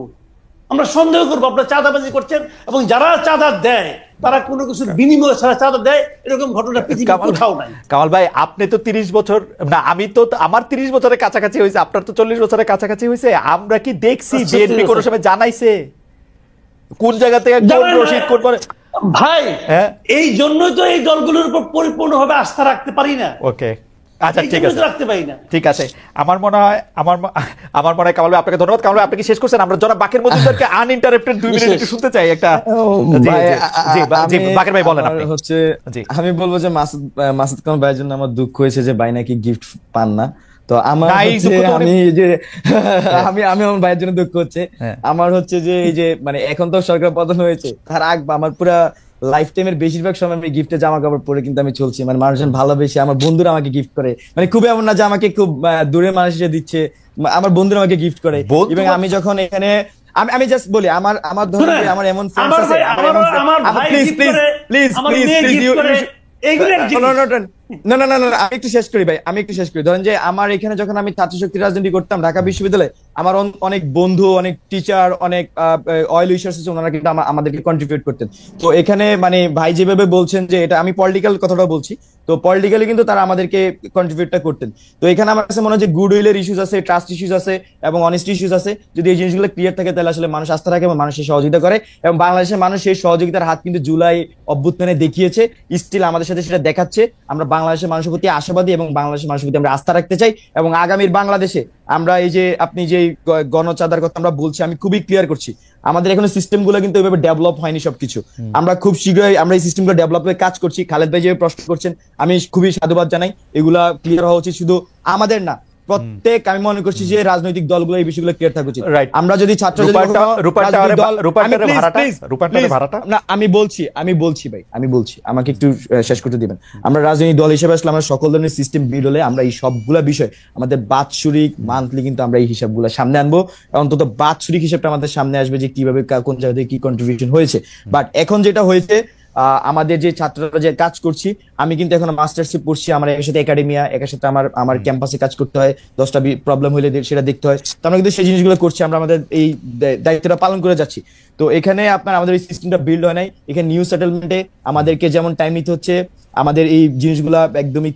আমরা সন্দেহ করবো আপনারা চাঁদাবাজি করছেন, এবং যারা চাঁদা দেয় তারা কোনো কিছুর বিনিময়ে ছাড়া চাঁদা দেয়, এরকম ঘটনা পৃথিবীর কোথাও নাই। কামাল ভাই, আপনি তো 30 বছর না, আমি তো আমার 30 বছরের কাছাকাছি হয়েছে, আপনার তো 40 বছরের কাছাকাছি হয়েছে। আমরা কি দেখছি বিএনপি কোনো সময় জানাইছে কোন জায়গা থেকে কোন রশিদ কোন পরে? ভাই হ্যাঁ, এই জন্যই তো এই দলগুলোর উপর পরিপূর্ণভাবে আস্থা রাখতে পারি না। ওকে, আচ্ছা ঠিক আছে, রাখতে পারি না। ঠিক আছে। আমার মনে হয় কামাল ভাই আপনাকে ধন্যবাদ। কামাল ভাই, আপনি কি শেষ করছেন? আমরা জনাব বাকের মজুমদারকে আনইন্টারাপ্টেড 2 মিনিট একটু শুনতে চাই একটা। জি বাকের ভাই বলেন আপনি। হচ্ছে আমি বলবো যে মাসুদ কামাল ভাইয়ের জন্য আমার দুঃখ হয়েছে যে ভাই নাকি গিফট পান না। তো আমার আমি আমার ভাইয়ের জন্য দুঃখ হচ্ছে। আমার হচ্ছে যে এই যে মানে এখন তো সরকার পতন হয়েছে, তার আগ আমার পুরা লাইফ টাইমের বেশিরভাগ সময় আমি গিফটে জামা কাপড় পরে কিন্তু আমি চলছি, মানে মানুষজন ভালোবেসে, আমার বন্ধুরা আমাকে গিফট করে, মানে খুব এমন না যে আমাকে খুব দূরের মানুষ এসে দিচ্ছে, আমার বন্ধুরা আমাকে গিফট করে। এবং আমি যখন এখানে আমি জাস্ট বলি আমার ধরুন আমার এমন ফ্রেন্ডস আছে, আমি একটু শেষ করি ভাই, আমি একটু শেষ করি। ধরেন যে আমার এখানে যখন আমি ছাত্র শক্তি রাজনীতি করতাম ঢাকা বিশ্ববিদ্যালয়ে, আমার অনেক বন্ধু, অনেক টিচার, অনেক অয়েল রিসোর্সেস ওনারা কিন্তু আমাদেরকে কন্ট্রিবিউট করতেন। তো এখানে মানে ভাই যেভাবে বলছেন যে এটা, আমি পলিটিক্যাল কথাটা বলছি, তো পলিটিক্যালি কিন্তু তারা আমাদেরকে কন্ট্রিবিউটটা করতেন। তো এখানে আমার কাছে মনে হয় যে গুড উইলের ইস্যুস আছে, ট্রাস্ট ইস্যুস আছে এবং অনেস্টি ইস্যুস আছে। যদি এই জিনিসগুলো ক্লিয়ার থাকে তাহলে আসলে মানুষ আস্থা রাখে এবং মানুষের সহযোগিতা করে, এবং বাংলাদেশের মানুষ সেই সহযোগিতার হাত কিন্তু জুলাই অভ্যুত্থানে দেখিয়েছে, স্টিল আমাদের সাথে সেটা দেখাচ্ছে। আমরা বাংলাদেশের মানুষের প্রতি আশাবাদী এবং বাংলাদেশের মানুষের প্রতি আমরা আস্থা রাখতে চাই, এবং আগামীর বাংলাদেশে আমরা এই যে আপনি যে গণচাঁদার কথা আমরা বলছি, আমি খুবই ক্লিয়ার করছি, আমাদের এখনো সিস্টেম গুলো কিন্তু ওইভাবে ডেভেলপ হয়নি সবকিছু। আমরা খুব শীঘ্রই আমরা এই সিস্টেম গুলো ডেভেলপে কাজ করছি। খালেদ ভাই যেভাবে প্রশ্ন করছেন আমি খুবই সাধুবাদ জানাই। এগুলা ক্লিয়ার হওয়া উচিত শুধু আমাদের না, প্রত্যেক, আমি মনে করছি যে রাজনৈতিক দলগুলো এই বিষয়গুলো ক্লিয়ার থাকা উচিত। আমরা যদি ছাত্র আমি বলছি ভাই, আমি বলছি, আমাকে একটু শেষ করতে দিবেন। আমরা রাজনৈতিক দল হিসেবে আসলে আমরা সকল ধরনের সিস্টেম বিল হলে আমরা এই সবগুলা বিষয় আমাদের বাৎসরিক মান্থলি কিন্তু আমরা এই হিসাবগুলো সামনে আনবো, অন্তত বাৎসরিক হিসাবটা আমাদের সামনে আসবে যে কিভাবে কোন জায়গা থেকে কি কন্ট্রিবিউশন হয়েছে। বাট এখন যেটা হয়েছে, আমাদের যে ছাত্ররা যে কাজ করছি, আমি কিন্তু এখন মাস্টার্সে পড়ছি, আমার এর সাথে একাডেমিয়া, এর সাথে আমার ক্যাম্পাসে কাজ করতে হয়, 10টা প্রবলেম হলে সেটা দেখতে হয়। তো আমরা কিন্তু সেই জিনিসগুলো করছি, আমরা আমাদের এই দায়িত্বটা পালন করে যাচ্ছি। তো এখানে আমাদের এই সিস্টেমটা বিল্ড হয় নাই। এখানে নিউ সেটেলমেন্টে আমাদেরকে যেমন টাইম নিতে হচ্ছে, আমাদের এই জিনিসগুলা একদমই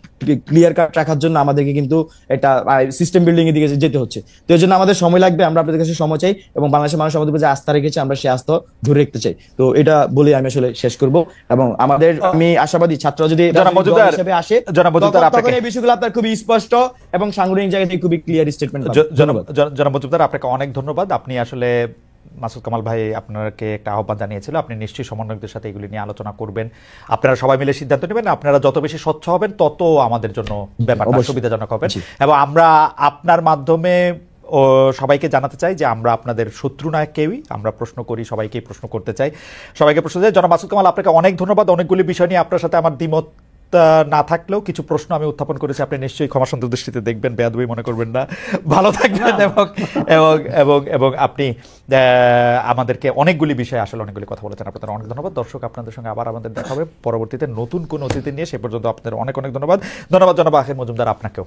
ক্লিয়ার কাট রাখার জন্য আমাদেরকে কিন্তু একটা সিস্টেম বিল্ডিং এর দিকে যেতে হচ্ছে। তো এর জন্য আমাদের সময় লাগবে, আমরা আপনাদের কাছে সময় চাই, এবং বাংলাদেশের মানুষ আমাদের উপর যে আস্থা রেখেছে আমরা সেই আস্থা ধরে রাখতে চাই। তো এটা বলে আমি আসলে শেষ করব, এবং আমি আশাবাদী ছাত্র যদি হিসেবে আসে তখন এই বিষয়গুলো আপনার খুবই স্পষ্ট এবং সাংগঠনিক জায়গা থেকে খুবই ক্লিয়ার স্টেটমেন্ট। জনাব মজুমদার, আপনাকে অনেক ধন্যবাদ। আপনি আসলে মাসুদ কামাল ভাই আপনাকে একটা আহ্বান জানিয়েছিল, আপনি নিশ্চয়ই সমন্বয়কদের সাথে এগুলি নিয়ে আলোচনা করবেন, আপনারা সবাই মিলে সিদ্ধান্ত নেবেন। আপনারা যত বেশি স্বচ্ছ হবেন তত আমাদের জন্য ব্যাপারটা সুবিধাজনক হবে। এবং আমরা আপনার মাধ্যমে সবাইকে জানাতে চাই যে আমরা আপনাদের শত্রু নয় কেউই, আমরা প্রশ্ন করি, সবাইকেই প্রশ্ন করতে চাই, সবাইকে প্রশ্ন চাই। জনাব মাসুদ কামাল, আপনাকে অনেক ধন্যবাদ। অনেকগুলি বিষয় নিয়ে আপনার সাথে আমার দ্বিমত না থাকলেও কিছু প্রশ্ন আমি উত্থাপন করেছি, আপনি নিশ্চয়ই ক্ষমাসুন্দর দৃষ্টিতে দেখবেন, বেয়াদবি মনে করবেন না। ভালো থাকবেন, এবং আপনি আমাদেরকে অনেকগুলি বিষয়ে আসলে অনেকগুলি কথা বলেছেন, আপনাদের অনেক ধন্যবাদ। দর্শক, আপনাদের সঙ্গে আবার আমাদের দেখা হবে পরবর্তীতে নতুন কোন অতিথি নিয়ে। সে পর্যন্ত আপনাদের অনেক অনেক ধন্যবাদ। ধন্যবাদ জনাব বাকের মজুমদার, আপনাকেও।